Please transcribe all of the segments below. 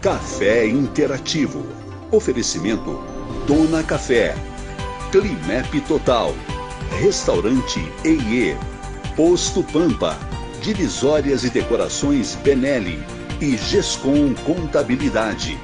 Café Interativo. Oferecimento Dona Café, Climep Total, Restaurante Eie, Posto Pampa, Divisórias e Decorações Benelli e Gescom Contabilidade.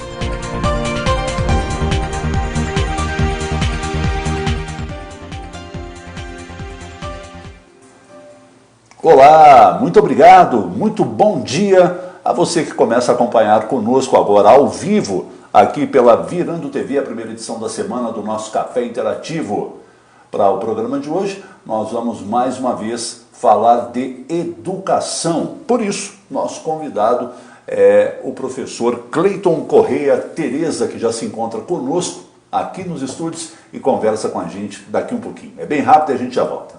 Olá, muito obrigado, muito bom dia a você que começa a acompanhar conosco agora ao vivo, aqui pela Virando TV, a primeira edição da semana do nosso Café Interativo. Para o programa de hoje, nós vamos mais uma vez falar de educação. Por isso, nosso convidado é o professor Cleiton Correia Tereza, que já se encontra conosco aqui nos estúdios e conversa com a gente daqui um pouquinho. É bem rápido e a gente já volta.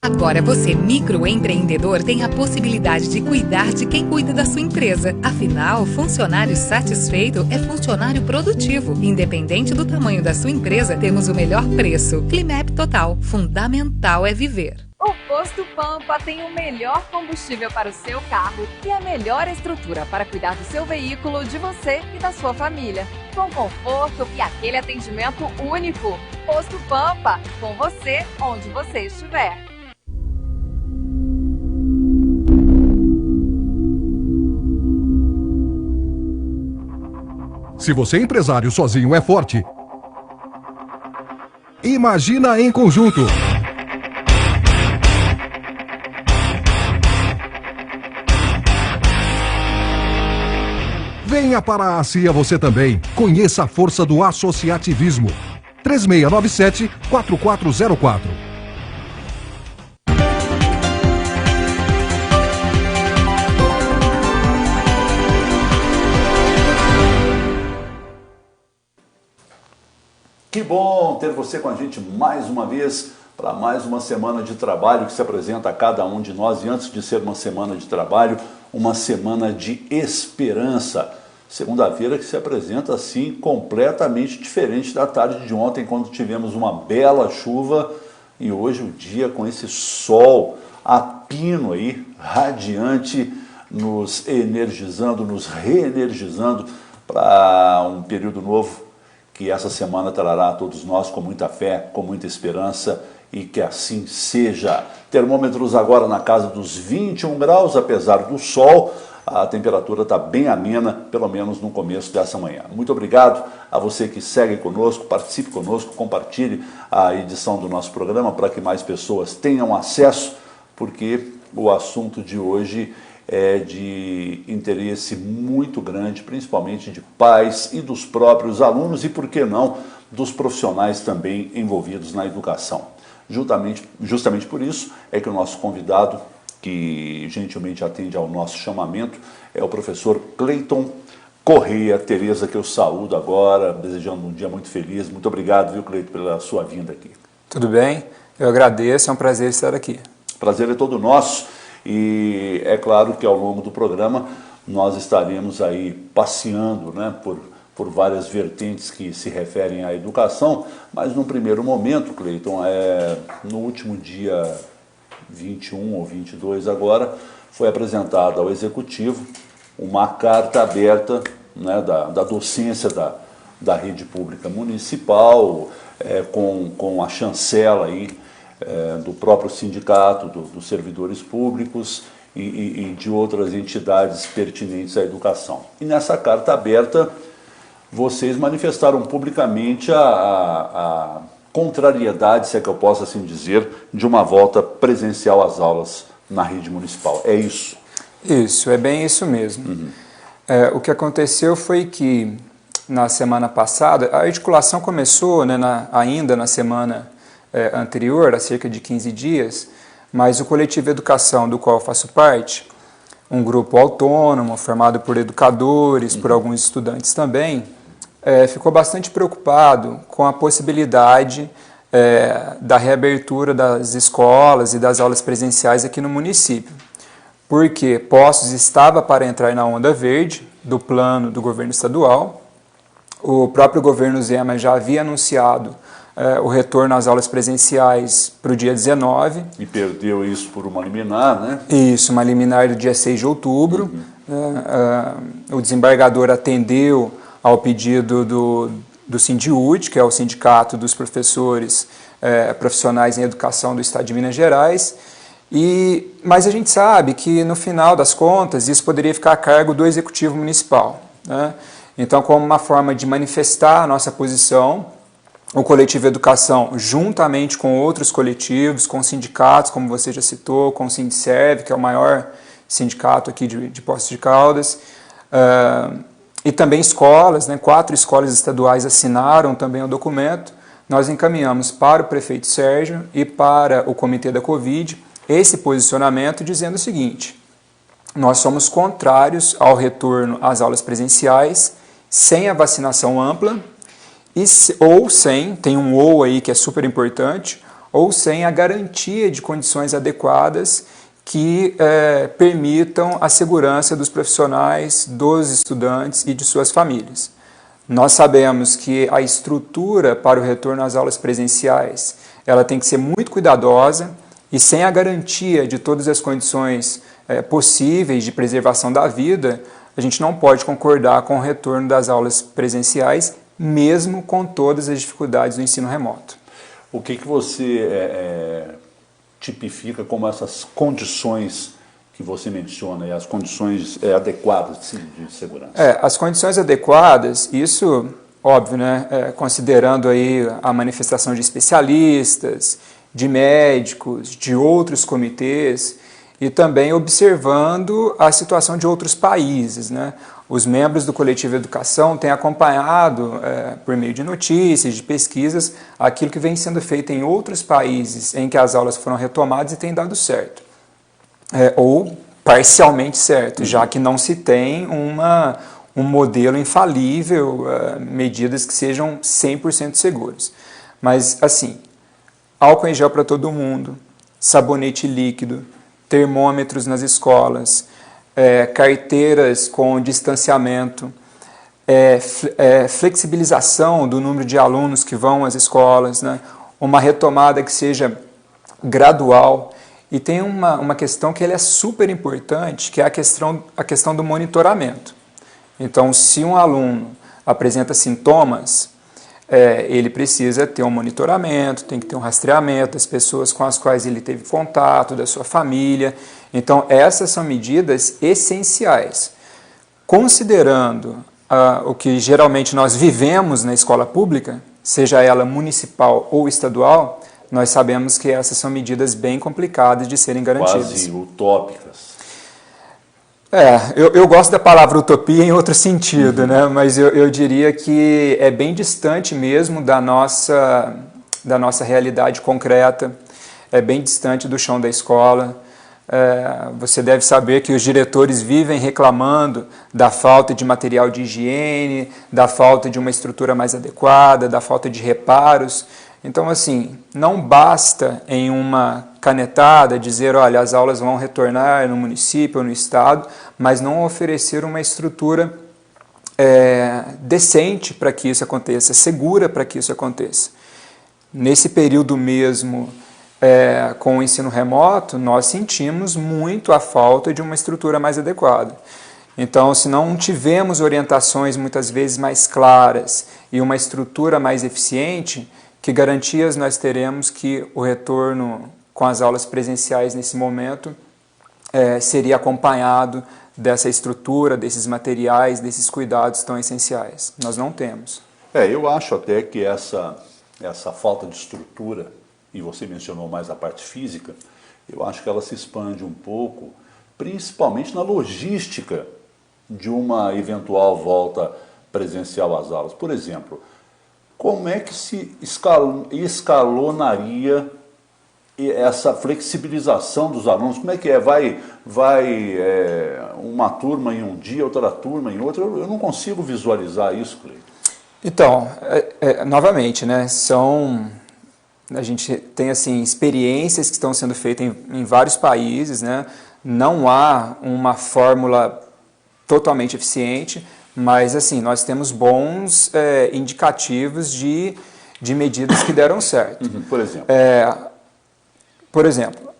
Agora você, microempreendedor, tem a possibilidade de cuidar de quem cuida da sua empresa. Afinal, funcionário satisfeito é funcionário produtivo. Independente do tamanho da sua empresa, temos o melhor preço. Climep Total. Fundamental é viver. O Posto Pampa tem o melhor combustível para o seu carro e a melhor estrutura para cuidar do seu veículo, de você e da sua família. Com conforto e aquele atendimento único. Posto Pampa, com você onde você estiver. Se você é empresário sozinho é forte, imagina em conjunto. Venha para a ACIA você também. Conheça a força do associativismo. 3697-4404. Que bom ter você com a gente mais uma vez para mais uma semana de trabalho que se apresenta a cada um de nós. E antes de ser uma semana de trabalho, uma semana de esperança. Segunda-feira que se apresenta assim completamente diferente da tarde de ontem, quando tivemos uma bela chuva, e hoje o dia com esse sol a pino aí, radiante, nos energizando, nos reenergizando para um período novo que essa semana trará a todos nós com muita fé, com muita esperança, e que assim seja. Termômetros agora na casa dos 21 graus, apesar do sol, a temperatura está bem amena, pelo menos no começo dessa manhã. Muito obrigado a você que segue conosco, participe conosco, compartilhe a edição do nosso programa para que mais pessoas tenham acesso, porque o assunto de hoje é de interesse muito grande, principalmente de pais e dos próprios alunos e, por que não, dos profissionais também envolvidos na educação. Justamente por isso é que o nosso convidado, que gentilmente atende ao nosso chamamento, é o professor Cleiton Correia Tereza, que eu saúdo agora, desejando um dia muito feliz. Muito obrigado, viu, Cleiton, pela sua vinda aqui. Tudo bem? Eu agradeço, é um prazer estar aqui. Prazer é todo nosso. E é claro que ao longo do programa nós estaremos aí passeando, né, por várias vertentes que se referem à educação, mas num primeiro momento, Cleiton, no último dia 21 ou 22 agora, foi apresentada ao Executivo uma carta aberta, né, da docência da rede pública municipal, com a chancela aí, do próprio sindicato, dos servidores públicos e de outras entidades pertinentes à educação. E nessa carta aberta, vocês manifestaram publicamente a contrariedade, se é que eu posso assim dizer, de uma volta presencial às aulas na rede municipal. É isso? Isso, é bem isso mesmo. Uhum. O que aconteceu foi que, na semana passada, a articulação começou, né, ainda na semana anterior, há cerca de 15 dias, mas o Coletivo Educação, do qual eu faço parte, um grupo autônomo, formado por educadores, por alguns estudantes também, ficou bastante preocupado com a possibilidade da reabertura das escolas e das aulas presenciais aqui no município, porque Poços estava para entrar na onda verde do plano do governo estadual. O próprio governo Zema já havia anunciado o retorno às aulas presenciais para o dia 19. E perdeu isso por uma liminar, né? Isso, uma liminar do dia 6 de outubro. O desembargador atendeu ao pedido do Sindiúd, que é o Sindicato dos Professores Profissionais em Educação do Estado de Minas Gerais. Mas a gente sabe que, no final das contas, isso poderia ficar a cargo do Executivo Municipal, né? Então, como uma forma de manifestar a nossa posição, o Coletivo Educação, juntamente com outros coletivos, com sindicatos, como você já citou, com o Sindserv, que é o maior sindicato aqui de Poços de Caldas, e também escolas, né, 4 escolas estaduais assinaram também o documento. Nós encaminhamos para o prefeito Sérgio e para o Comitê da Covid esse posicionamento dizendo o seguinte: nós somos contrários ao retorno às aulas presenciais sem a vacinação ampla, ou sem, tem um ou aí que é super importante, ou sem a garantia de condições adequadas que permitam a segurança dos profissionais, dos estudantes e de suas famílias. Nós sabemos que a estrutura para o retorno às aulas presenciais, ela tem que ser muito cuidadosa e sem a garantia de todas as condições possíveis de preservação da vida, a gente não pode concordar com o retorno das aulas presenciais, mesmo com todas as dificuldades do ensino remoto. O que você tipifica como essas condições que você menciona, e as condições adequadas de segurança? As condições adequadas, isso, óbvio, né, considerando aí a manifestação de especialistas, de médicos, de outros comitês, e também observando a situação de outros países, né? Os membros do Coletivo Educação têm acompanhado, por meio de notícias, de pesquisas, aquilo que vem sendo feito em outros países em que as aulas foram retomadas e tem dado certo. Ou parcialmente certo, já que não se tem um modelo infalível, medidas que sejam 100% seguras. Mas, assim, álcool em gel para todo mundo, sabonete líquido, termômetros nas escolas, carteiras com distanciamento, flexibilização do número de alunos que vão às escolas, né? Uma retomada que seja gradual. E tem uma questão que é super importante, que é a questão do monitoramento. Então, se um aluno apresenta sintomas, ele precisa ter um monitoramento, tem que ter um rastreamento das pessoas com as quais ele teve contato, da sua família. Então, essas são medidas essenciais. Considerando o que geralmente nós vivemos na escola pública, seja ela municipal ou estadual, nós sabemos que essas são medidas bem complicadas de serem garantidas. Quase utópicas. Eu gosto da palavra utopia em outro sentido, né? Mas eu diria que é bem distante mesmo da nossa realidade concreta, é bem distante do chão da escola. Você deve saber que os diretores vivem reclamando da falta de material de higiene, da falta de uma estrutura mais adequada, da falta de reparos. Então, assim, não basta em uma canetada dizer, olha, as aulas vão retornar no município ou no estado, mas não oferecer uma estrutura decente para que isso aconteça, segura para que isso aconteça. Nesse período mesmo, com o ensino remoto, nós sentimos muito a falta de uma estrutura mais adequada. Então, se não tivermos orientações muitas vezes mais claras e uma estrutura mais eficiente, que garantias nós teremos que o retorno com as aulas presenciais nesse momento seria acompanhado dessa estrutura, desses materiais, desses cuidados tão essenciais? Nós não temos. Eu acho até que essa falta de estrutura, e você mencionou mais a parte física, eu acho que ela se expande um pouco, principalmente na logística de uma eventual volta presencial às aulas. Por exemplo, como é que se escalonaria essa flexibilização dos alunos? Como é que vai uma turma em um dia, outra turma em outro? Eu não consigo visualizar isso, Cleiton. Então, novamente, né, a gente tem assim, experiências que estão sendo feitas em vários países, né? Não há uma fórmula totalmente eficiente, mas assim, nós temos bons indicativos de de medidas que deram certo. Por exemplo?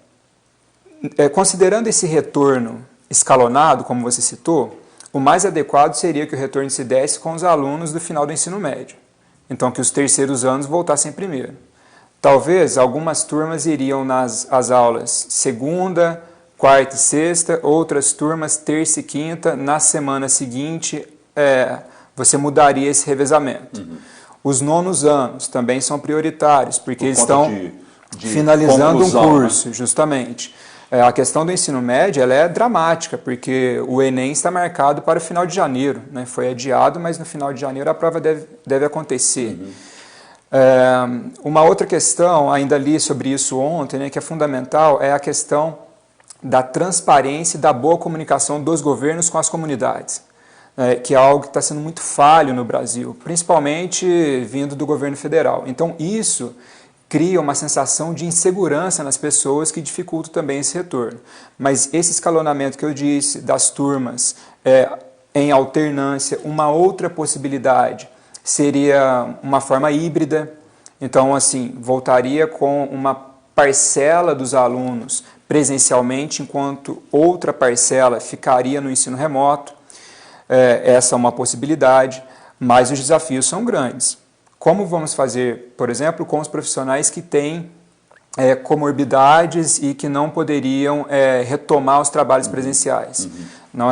Considerando esse retorno escalonado, como você citou, o mais adequado seria que o retorno se desse com os alunos do final do ensino médio. Então, que os terceiros anos voltassem primeiro. Talvez algumas turmas iriam às aulas segunda, quarta e sexta, outras turmas terça e quinta. Na semana seguinte, você mudaria esse revezamento. Os nonos anos também são prioritários, porque eles estão finalizando um curso, né? Justamente. A questão do ensino médio ela é dramática, porque o Enem está marcado para o final de janeiro, né? Foi adiado, mas no final de janeiro a prova deve acontecer. Uma outra questão, ainda li sobre isso ontem, né, que é fundamental, é a questão da transparência e da boa comunicação dos governos com as comunidades, que é algo que está sendo muito falho no Brasil, principalmente vindo do governo federal. Então isso cria uma sensação de insegurança nas pessoas que dificulta também esse retorno. Mas esse escalonamento que eu disse das turmas em alternância, uma outra possibilidade seria uma forma híbrida. Então, assim, voltaria com uma parcela dos alunos presencialmente, enquanto outra parcela ficaria no ensino remoto. Essa é uma possibilidade, mas os desafios são grandes. Como vamos fazer, por exemplo, com os profissionais que têm comorbidades e que não poderiam retomar os trabalhos presenciais? Não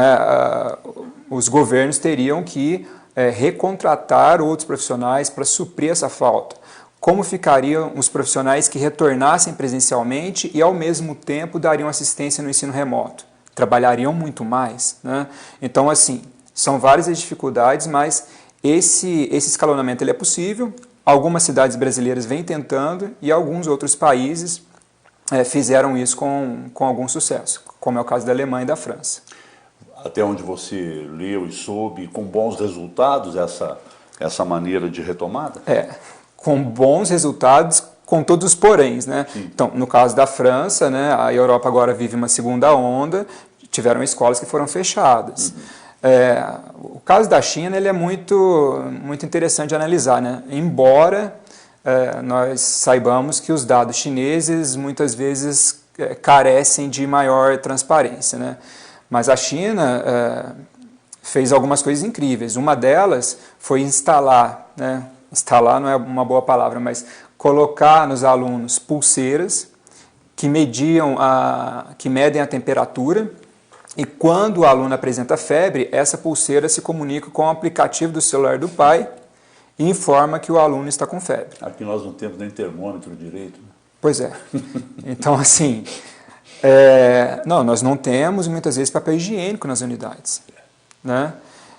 os governos teriam que recontratar outros profissionais para suprir essa falta. Como ficariam os profissionais que retornassem presencialmente e, ao mesmo tempo, dariam assistência no ensino remoto? Trabalhariam muito mais, né? Então, assim, são várias as dificuldades, mas esse escalonamento ele é possível. Algumas cidades brasileiras vêm tentando e alguns outros países fizeram isso com algum sucesso, como é o caso da Alemanha e da França. Até onde você leu e soube, com bons resultados essa maneira de retomada? Com bons resultados, com todos os poréns, né? Então, no caso da França, né, a Europa agora vive uma segunda onda, tiveram escolas que foram fechadas. O caso da China ele é muito interessante de analisar, né? Embora nós saibamos que os dados chineses muitas vezes carecem de maior transparência, né? Mas a China fez algumas coisas incríveis. Uma delas foi instalar, né? Instalar não é uma boa palavra, mas colocar nos alunos pulseiras que medem a temperatura. E quando o aluno apresenta febre, essa pulseira se comunica com o aplicativo do celular do pai e informa que o aluno está com febre. Aqui nós não temos nem termômetro direito. Né? Pois é. Então, assim, nós não temos muitas vezes papel higiênico nas unidades, né?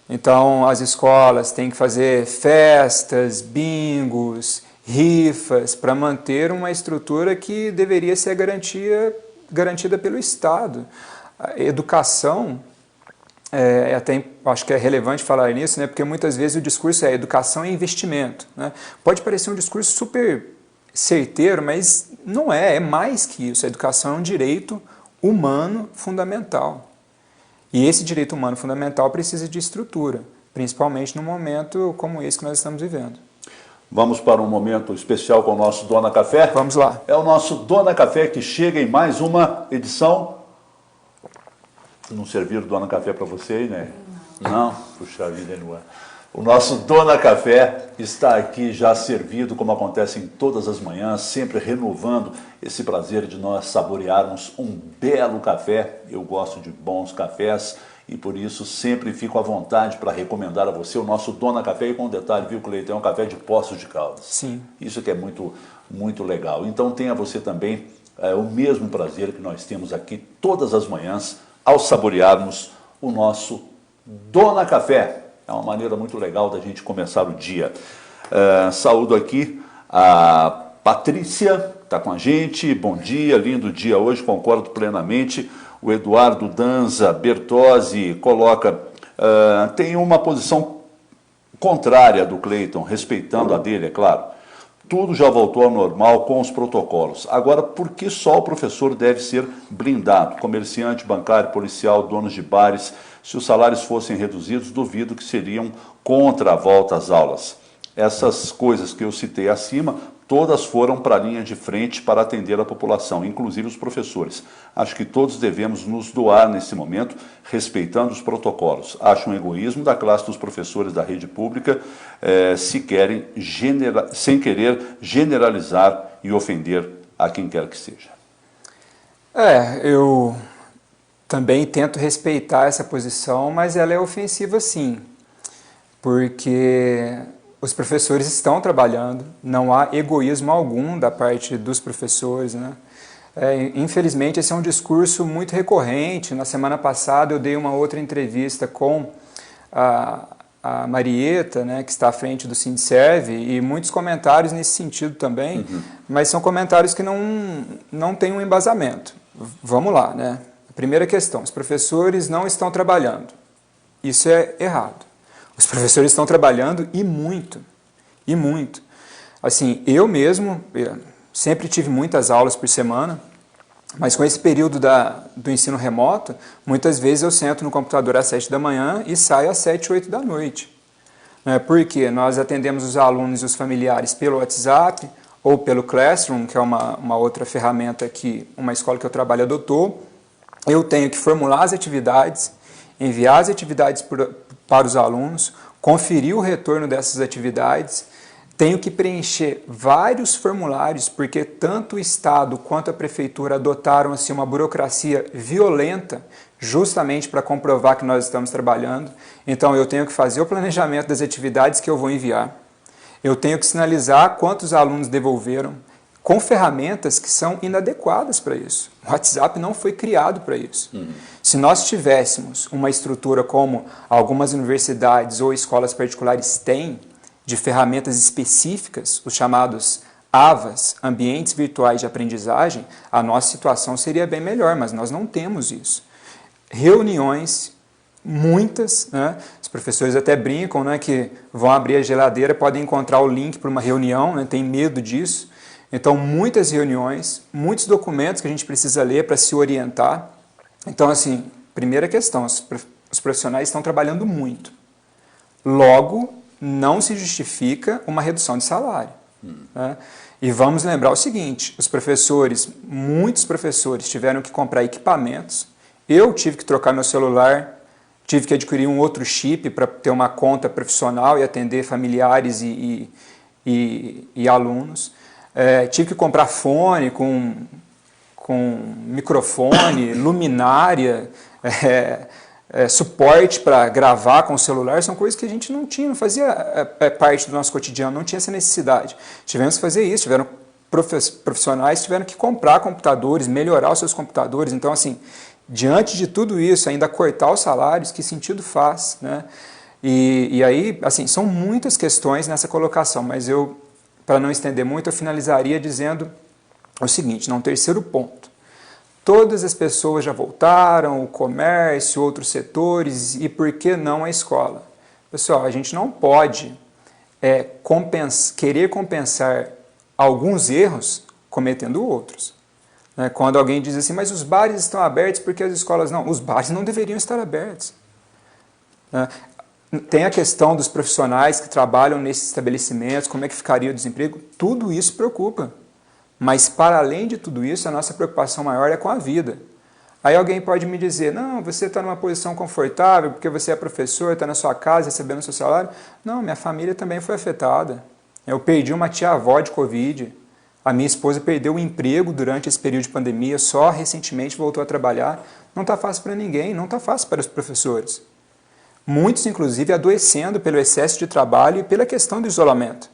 Então, as escolas têm que fazer festas, bingos, rifas, para manter uma estrutura que deveria ser garantida pelo Estado. A educação, até acho que é relevante falar nisso, né, porque muitas vezes o discurso é educação é investimento, né? Pode parecer um discurso super certeiro, mas não é mais que isso. A educação é um direito humano fundamental. E esse direito humano fundamental precisa de estrutura, principalmente num momento como esse que nós estamos vivendo. Vamos para um momento especial com o nosso Dona Café? Vamos lá. É o nosso Dona Café que chega em mais uma edição. Não serviram Dona Café para você aí, né? Não? Puxa vida, não é. O nosso Dona Café está aqui já servido, como acontece em todas as manhãs, sempre renovando esse prazer de nós saborearmos um belo café. Eu gosto de bons cafés e por isso sempre fico à vontade para recomendar a você o nosso Dona Café. E com detalhe, viu, Cleiton? É um café de Poços de Caldas. Sim. Isso que é muito, muito legal. Então tenha você também o mesmo prazer que nós temos aqui todas as manhãs ao saborearmos o nosso Dona Café. É uma maneira muito legal da gente começar o dia. Saúdo aqui a Patrícia, está com a gente. Bom dia, lindo dia hoje, concordo plenamente. O Eduardo Danza Bertozzi coloca, tem uma posição contrária do Cleiton, respeitando a dele, é claro. Tudo já voltou ao normal com os protocolos. Agora, por que só o professor deve ser blindado? Comerciante, bancário, policial, donos de bares, se os salários fossem reduzidos, duvido que seriam contra a volta às aulas. essas coisas que eu citei acima, todas foram para a linha de frente para atender a população, inclusive os professores. Acho que todos devemos nos doar nesse momento, respeitando os protocolos. Acho um egoísmo da classe dos professores da rede pública sem querer generalizar e ofender a quem quer que seja. Eu também tento respeitar essa posição, mas ela é ofensiva sim, porque os professores estão trabalhando, não há egoísmo algum da parte dos professores, né? Infelizmente, esse é um discurso muito recorrente. Na semana passada eu dei uma outra entrevista com a Marieta, né, que está à frente do Sindserv, e muitos comentários nesse sentido também, mas são comentários que não têm um embasamento. Vamos lá, né? A primeira questão, os professores não estão trabalhando. Isso é errado. Os professores estão trabalhando e muito, e muito. Assim, eu mesmo sempre tive muitas aulas por semana, mas com esse período do ensino remoto, muitas vezes eu sento no computador às 7 da manhã e saio às 7, 8 da noite. Porque nós atendemos os alunos e os familiares pelo WhatsApp ou pelo Classroom, que é uma outra ferramenta que uma escola que eu trabalho adotou. Eu tenho que formular as atividades, enviar as atividades para os alunos, conferir o retorno dessas atividades, tenho que preencher vários formulários, porque tanto o Estado quanto a Prefeitura adotaram assim, uma burocracia violenta, justamente para comprovar que nós estamos trabalhando. Então eu tenho que fazer o planejamento das atividades que eu vou enviar, eu tenho que sinalizar quantos alunos devolveram, com ferramentas que são inadequadas para isso. O WhatsApp não foi criado para isso. Se nós tivéssemos uma estrutura como algumas universidades ou escolas particulares têm, de ferramentas específicas, os chamados AVAs, Ambientes Virtuais de Aprendizagem, a nossa situação seria bem melhor, mas nós não temos isso. Reuniões, muitas, né? Os professores até brincam, né, que vão abrir a geladeira, podem encontrar o link para uma reunião, né, tem medo disso. Então, muitas reuniões, muitos documentos que a gente precisa ler para se orientar. Então, assim, primeira questão, os profissionais estão trabalhando muito. Logo, não se justifica uma redução de salário. Né? E vamos lembrar o seguinte, muitos professores tiveram que comprar equipamentos, eu tive que trocar meu celular, tive que adquirir um outro chip para ter uma conta profissional e atender familiares e alunos. Tive que comprar fone com microfone, luminária, suporte para gravar com o celular, são coisas que a gente não tinha, não fazia parte do nosso cotidiano, não tinha essa necessidade. Tivemos que fazer isso, profissionais tiveram que comprar computadores, melhorar os seus computadores. Então, assim, diante de tudo isso, ainda cortar os salários, que sentido faz, né? E aí, assim, são muitas questões nessa colocação, mas eu, para não estender muito, eu finalizaria dizendo o seguinte, num terceiro ponto. Todas as pessoas já voltaram, o comércio, outros setores, e por que não a escola? Pessoal, a gente não pode querer compensar alguns erros cometendo outros. Quando alguém diz assim, mas os bares estão abertos porque as escolas não. Os bares não deveriam estar abertos. Tem a questão dos profissionais que trabalham nesses estabelecimentos, como é que ficaria o desemprego, tudo isso preocupa. Mas, para além de tudo isso, a nossa preocupação maior é com a vida. Aí alguém pode me dizer, não, você está numa posição confortável, porque você é professor, está na sua casa, recebendo o seu salário. Não, minha família também foi afetada. Eu perdi uma tia-avó de Covid, a minha esposa perdeu o emprego durante esse período de pandemia, só recentemente voltou a trabalhar. Não está fácil para ninguém, não está fácil para os professores. Muitos, inclusive, adoecendo pelo excesso de trabalho e pela questão do isolamento.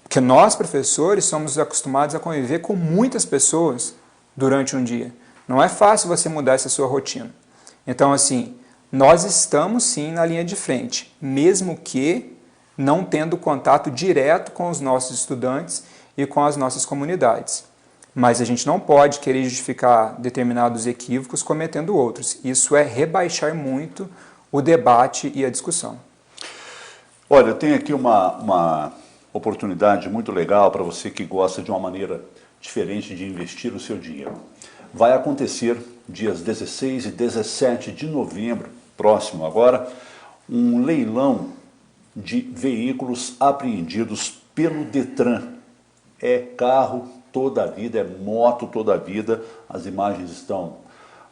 Porque nós, professores, somos acostumados a conviver com muitas pessoas durante um dia. Não é fácil você mudar essa sua rotina. Então, assim, nós estamos sim na linha de frente, mesmo que não tendo contato direto com os nossos estudantes e com as nossas comunidades. Mas a gente não pode querer justificar determinados equívocos cometendo outros. Isso é rebaixar muito o debate e a discussão. Olha, eu tenho aqui uma oportunidade muito legal para você que gosta de uma maneira diferente de investir o seu dinheiro. Vai acontecer dias 16 e 17 de novembro, próximo agora, um leilão de veículos apreendidos pelo Detran. É carro toda a vida, é moto toda a vida, as imagens estão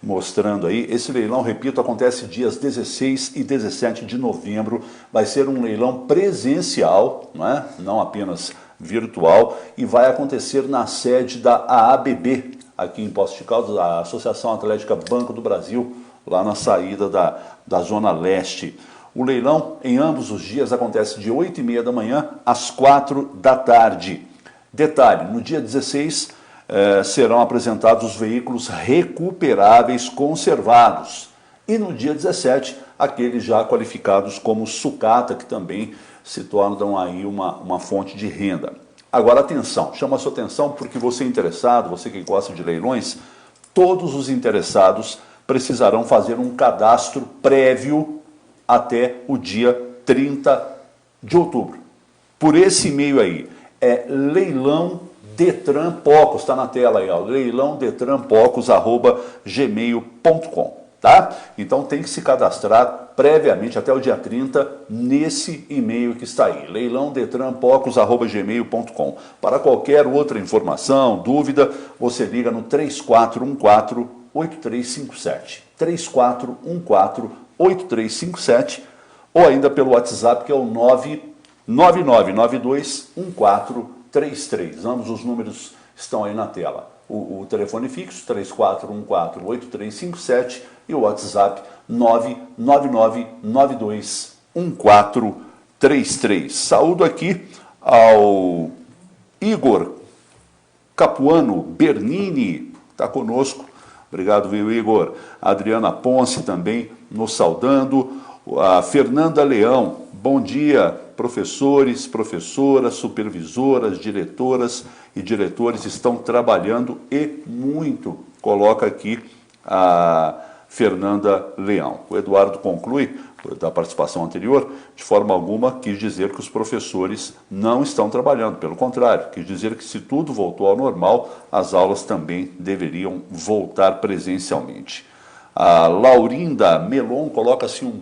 mostrando aí. Esse leilão, repito, acontece dias 16 e 17 de novembro, vai ser um leilão presencial, não apenas virtual, e vai acontecer na sede da AABB, aqui em Poços de Caldas, a Associação Atlética Banco do Brasil, lá na saída da Zona Leste. O leilão, em ambos os dias, acontece de 8h30 da manhã às 4 da tarde. Detalhe, no dia 16 serão apresentados os veículos recuperáveis conservados. E no dia 17, aqueles já qualificados como sucata, que também se tornam aí uma fonte de renda. Agora, atenção, chama a sua atenção porque você interessado, você que gosta de leilões, todos os interessados precisarão fazer um cadastro prévio até o dia 30 de outubro. Por esse e-mail aí, é leilão Detran Pocos, está na tela aí, ó, leilãodetranpocos@gmail.com, tá? Então tem que se cadastrar previamente até o dia 30 nesse e-mail que está aí, leilãodetranpocos@gmail.com. Para qualquer outra informação, dúvida, você liga no 3414-8357, 3414-8357, ou ainda pelo WhatsApp, que é o 999921433. Ambos os números estão aí na tela. O telefone fixo, 3414-8357, e o WhatsApp, 999921433. Saúdo aqui ao Igor Capuano Bernini, está conosco. Obrigado, viu, Igor? A Adriana Ponce também nos saudando. A Fernanda Leão, bom dia, professores, professoras, supervisoras, diretoras e diretores estão trabalhando e muito, coloca aqui a Fernanda Leão. O Eduardo conclui, da participação anterior, de forma alguma quis dizer que os professores não estão trabalhando, pelo contrário, quis dizer que se tudo voltou ao normal, as aulas também deveriam voltar presencialmente. A Laurinda Melon coloca assim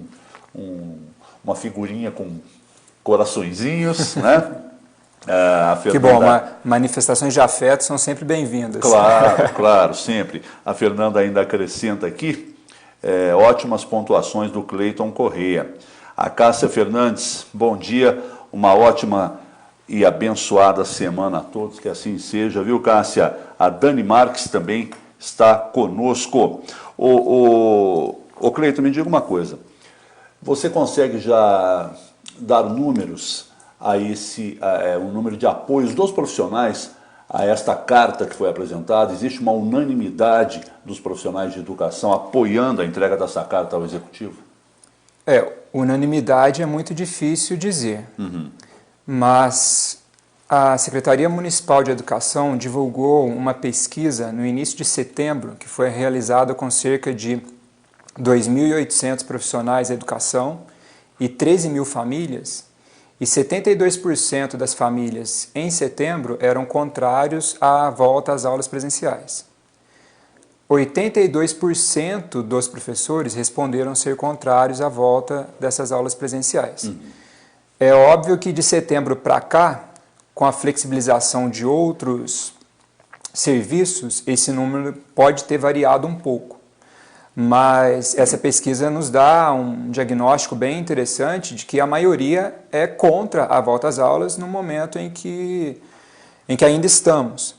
uma figurinha com coraçõezinhos, né? A Fernanda... Que bom, manifestações de afeto são sempre bem-vindas. Claro, claro, sempre. A Fernanda ainda acrescenta aqui, ótimas pontuações do Cleiton Correia. A Cássia Fernandes, bom dia, uma ótima e abençoada semana a todos, que assim seja, viu, Cássia? A Dani Marques também está conosco. O Cleiton, me diga uma coisa, você consegue já dar números a o número de apoios dos profissionais a esta carta que foi apresentada? Existe uma unanimidade dos profissionais de educação apoiando a entrega dessa carta ao Executivo? Unanimidade é muito difícil dizer, mas a Secretaria Municipal de Educação divulgou uma pesquisa no início de setembro, que foi realizada com cerca de 2.800 profissionais da educação e 13 mil famílias, e 72% das famílias em setembro eram contrários à volta às aulas presenciais. 82% dos professores responderam ser contrários à volta dessas aulas presenciais. É óbvio que de setembro para cá, com a flexibilização de outros serviços, esse número pode ter variado um pouco. Mas essa pesquisa nos dá um diagnóstico bem interessante de que a maioria é contra a volta às aulas no momento em que ainda estamos.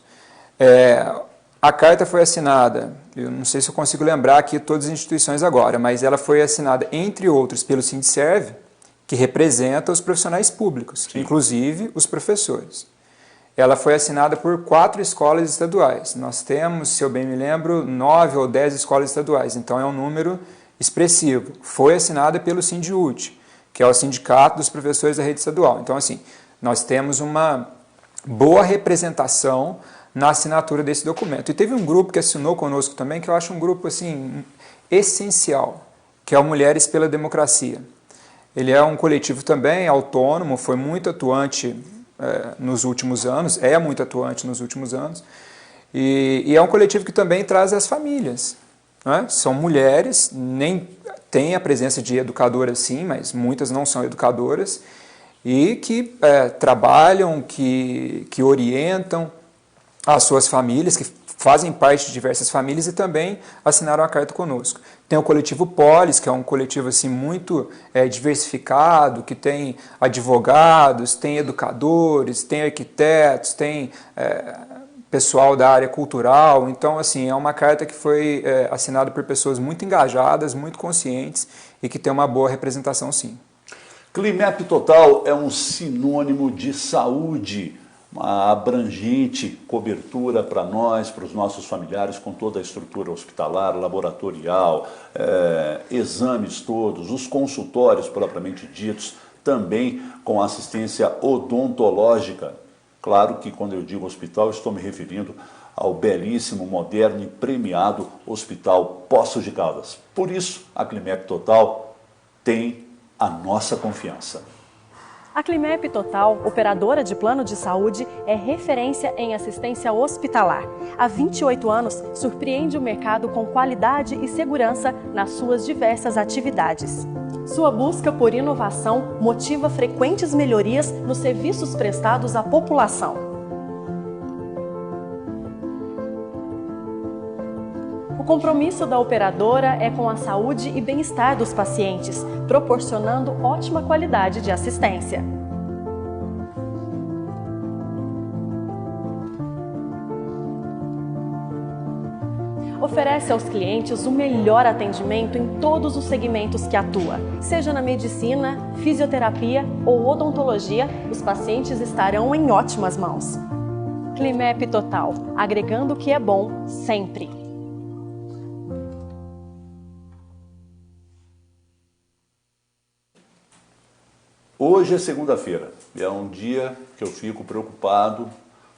A carta foi assinada, eu não sei se eu consigo lembrar aqui todas as instituições agora, mas ela foi assinada, entre outros, pelo Sindserv, que representa os profissionais públicos, inclusive os professores. Ela foi assinada por 4 escolas estaduais. Nós temos, se eu bem me lembro, 9 ou 10 escolas estaduais, então é um número expressivo. Foi assinada pelo Sindiúte, que é o Sindicato dos Professores da Rede Estadual. Então, assim, nós temos uma boa representação na assinatura desse documento. E teve um grupo que assinou conosco também, que eu acho um grupo assim, essencial, que é o Mulheres pela Democracia. Ele é um coletivo também autônomo, foi muito atuante nos últimos anos, é muito atuante nos últimos anos, e é um coletivo que também traz as famílias, né? São mulheres, nem tem a presença de educadoras sim, mas muitas não são educadoras, e que trabalham, que orientam as suas famílias, que fazem parte de diversas famílias e também assinaram a carta conosco. Tem o coletivo Polis, que é um coletivo assim, muito diversificado, que tem advogados, tem educadores, tem arquitetos, tem pessoal da área cultural. Então, assim, é uma carta que foi assinada por pessoas muito engajadas, muito conscientes e que tem uma boa representação, sim. Climep Total é um sinônimo de saúde, uma abrangente cobertura para nós, para os nossos familiares, com toda a estrutura hospitalar, laboratorial, exames todos, os consultórios propriamente ditos, também com assistência odontológica. Claro que quando eu digo hospital, estou me referindo ao belíssimo, moderno e premiado Hospital Poços de Caldas. Por isso, a Climep Total tem a nossa confiança. A Climep Total, operadora de plano de saúde, é referência em assistência hospitalar. Há 28 anos, surpreende o mercado com qualidade e segurança nas suas diversas atividades. Sua busca por inovação motiva frequentes melhorias nos serviços prestados à população. O compromisso da operadora é com a saúde e bem-estar dos pacientes, proporcionando ótima qualidade de assistência. Oferece aos clientes o melhor atendimento em todos os segmentos que atua. Seja na medicina, fisioterapia ou odontologia, os pacientes estarão em ótimas mãos. Climep Total, agregando o que é bom sempre. Hoje é segunda-feira, é um dia que eu fico preocupado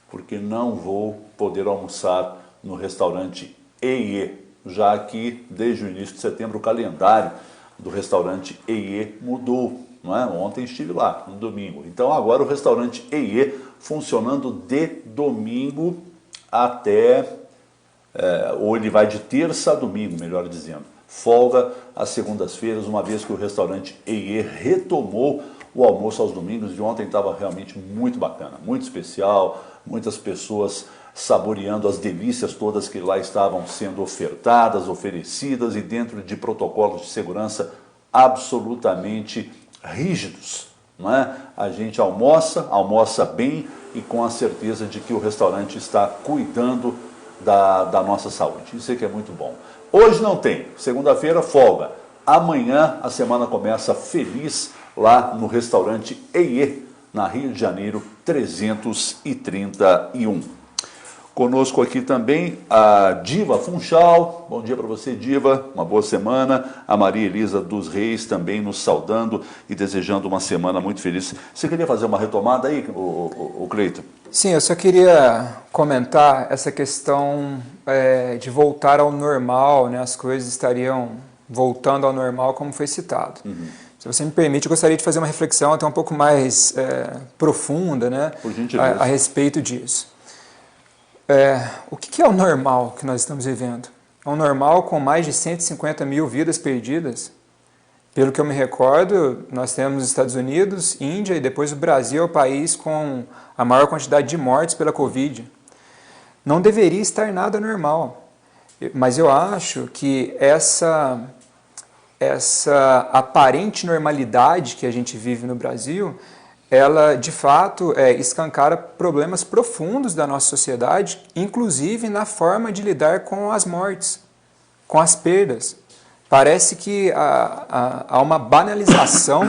porque não vou poder almoçar no restaurante E&E, já que desde o início de setembro o calendário do restaurante E&E mudou, não é? Ontem estive lá, no domingo. Então agora o restaurante E&E funcionando de domingo até, ou ele vai de terça a domingo, melhor dizendo. Folga às segundas-feiras, uma vez que o restaurante E&E retomou o almoço aos domingos, e ontem estava realmente muito bacana, muito especial, muitas pessoas saboreando as delícias todas que lá estavam sendo ofertadas, oferecidas e dentro de protocolos de segurança absolutamente rígidos, não é? A gente almoça bem e com a certeza de que o restaurante está cuidando da nossa saúde. Isso é que é muito bom. Hoje não tem, segunda-feira folga. Amanhã a semana começa feliz lá no restaurante E&E, na Rio de Janeiro 331. Conosco aqui também a Diva Funchal. Bom dia para você, Diva. Uma boa semana. A Maria Elisa dos Reis também nos saudando e desejando uma semana muito feliz. Você queria fazer uma retomada aí, o Cleiton? Sim, eu só queria comentar essa questão de voltar ao normal, né? As coisas estariam voltando ao normal, como foi citado. Se você me permite, eu gostaria de fazer uma reflexão até um pouco mais profunda, né? Por gentileza. A respeito disso. O que é o normal que nós estamos vivendo? É um normal com mais de 150 mil vidas perdidas? Pelo que eu me recordo, nós temos os Estados Unidos, Índia e depois o Brasil é o país com a maior quantidade de mortes pela Covid. Não deveria estar nada normal, mas eu acho que essa aparente normalidade que a gente vive no Brasil, ela de fato escancara problemas profundos da nossa sociedade, inclusive na forma de lidar com as mortes, com as perdas. Parece que há uma banalização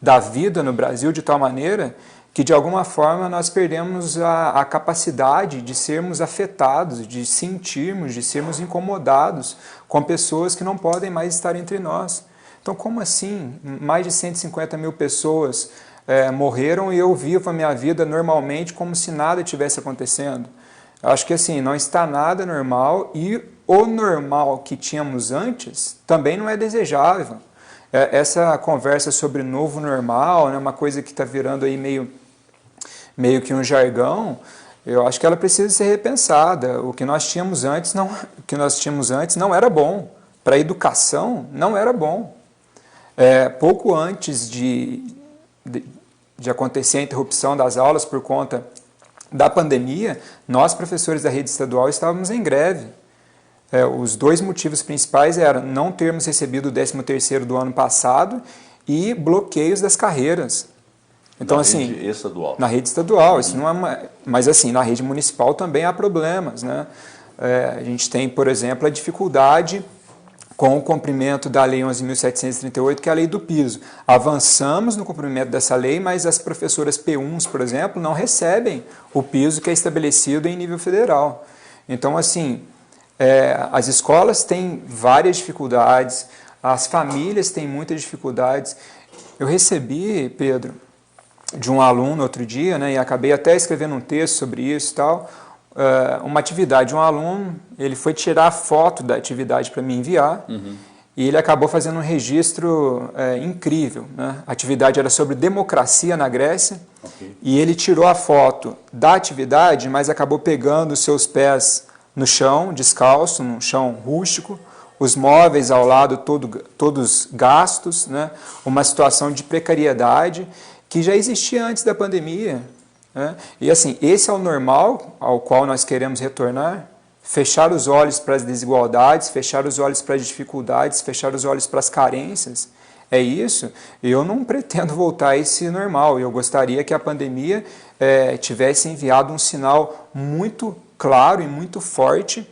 da vida no Brasil de tal maneira que de alguma forma nós perdemos a capacidade de sermos afetados, de sentirmos, de sermos incomodados com pessoas que não podem mais estar entre nós. Então, como assim? Mais de 150 mil pessoas morreram e eu vivo a minha vida normalmente como se nada tivesse acontecendo. Acho que assim, não está nada normal e o normal que tínhamos antes também não é desejável. Essa conversa sobre novo normal, né, uma coisa que está virando aí meio que um jargão, eu acho que ela precisa ser repensada. O que nós tínhamos antes não era bom. Para a educação, não era bom. Pouco antes de acontecer a interrupção das aulas por conta da pandemia, nós, professores da rede estadual, estávamos em greve. Os dois motivos principais eram não termos recebido o 13º do ano passado e bloqueios das carreiras. Então, na assim, rede estadual. Na rede estadual, isso não é mas assim, na rede municipal também há problemas, né? A gente tem, por exemplo, a dificuldade com o cumprimento da Lei 11.738, que é a lei do piso. Avançamos no cumprimento dessa lei, mas as professoras P1s, por exemplo, não recebem o piso que é estabelecido em nível federal. Então, assim, as escolas têm várias dificuldades, as famílias têm muitas dificuldades. Eu recebi, Pedro, de um aluno outro dia, né, e acabei até escrevendo um texto sobre isso e tal, uma atividade de um aluno, ele foi tirar a foto da atividade para me enviar, e ele acabou fazendo um registro incrível, né? A atividade era sobre democracia na Grécia, e ele tirou a foto da atividade, mas acabou pegando os seus pés no chão, descalço, num chão rústico, os móveis ao lado todos gastos, né? Uma situação de precariedade que já existia antes da pandemia. E assim, esse é o normal ao qual nós queremos retornar, fechar os olhos para as desigualdades, fechar os olhos para as dificuldades, fechar os olhos para as carências. É isso? Eu não pretendo voltar a esse normal, eu gostaria que a pandemia tivesse enviado um sinal muito claro e muito forte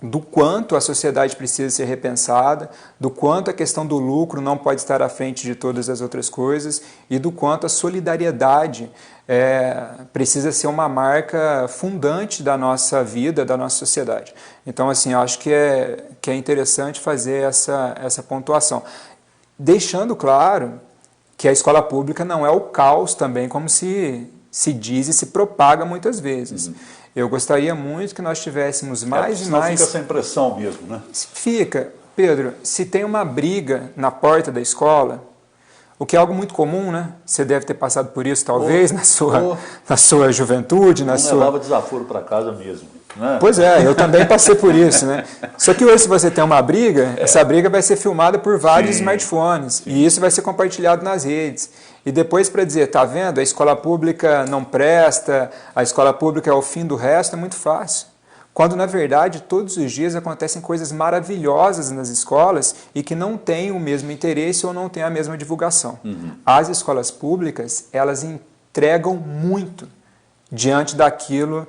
do quanto a sociedade precisa ser repensada, do quanto a questão do lucro não pode estar à frente de todas as outras coisas e do quanto a solidariedade precisa ser uma marca fundante da nossa vida, da nossa sociedade. Então, assim, acho que é interessante fazer essa pontuação. Deixando claro que a escola pública não é o caos também, como se diz e se propaga muitas vezes. Eu gostaria muito que nós tivéssemos mais e mais... Fica essa impressão mesmo, né? Fica. Pedro, se tem uma briga na porta da escola, o que é algo muito comum, né? Você deve ter passado por isso, talvez, na sua juventude, na sua... levava desaforo para casa mesmo, né? Pois é, eu também passei por isso, né? Só que hoje, se você tem uma briga, essa briga vai ser filmada por vários smartphones, e isso vai ser compartilhado nas redes. E depois para dizer, tá vendo, a escola pública não presta, a escola pública é o fim do resto, é muito fácil. Quando, na verdade, todos os dias acontecem coisas maravilhosas nas escolas e que não têm o mesmo interesse ou não têm a mesma divulgação. As escolas públicas, elas entregam muito diante daquilo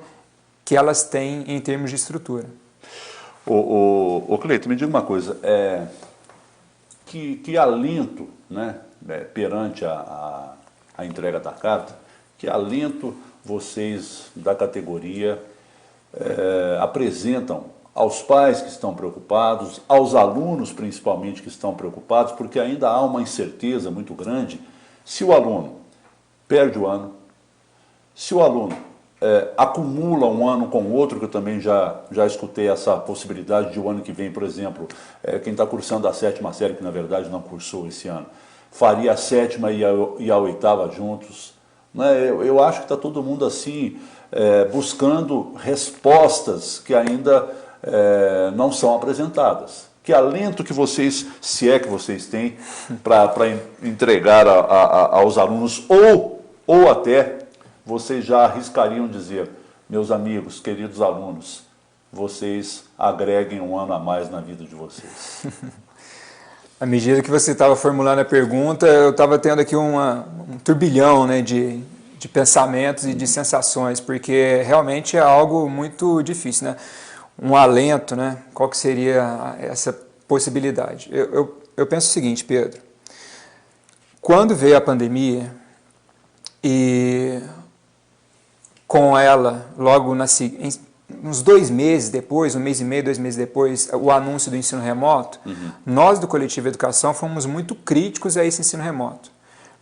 que elas têm em termos de estrutura. Ô Cleiton, me diga uma coisa, que alento, né, perante a entrega da carta, que alento vocês da categoria apresentam aos pais que estão preocupados, aos alunos principalmente que estão preocupados, porque ainda há uma incerteza muito grande se o aluno perde o ano, se o aluno acumula um ano com o outro, que eu também já escutei essa possibilidade de o ano que vem, por exemplo, quem está cursando a 7ª série, que na verdade não cursou esse ano, faria a 7ª e a 8ª juntos. Né? Eu acho que está todo mundo assim, buscando respostas que ainda não são apresentadas. Que alento que vocês, se é que vocês têm, para entregar aos alunos, ou até vocês já arriscariam dizer, meus amigos, queridos alunos, vocês agreguem um ano a mais na vida de vocês. À medida que você estava formulando a pergunta, eu estava tendo aqui um turbilhão, né, de pensamentos e de sensações, porque realmente é algo muito difícil, né? Um alento, né? Qual que seria essa possibilidade? Eu penso o seguinte, Pedro, quando veio a pandemia e com ela, logo uns 2 meses depois, 1 mês e meio, 2 meses depois, o anúncio do ensino remoto, nós do Coletivo Educação fomos muito críticos a esse ensino remoto,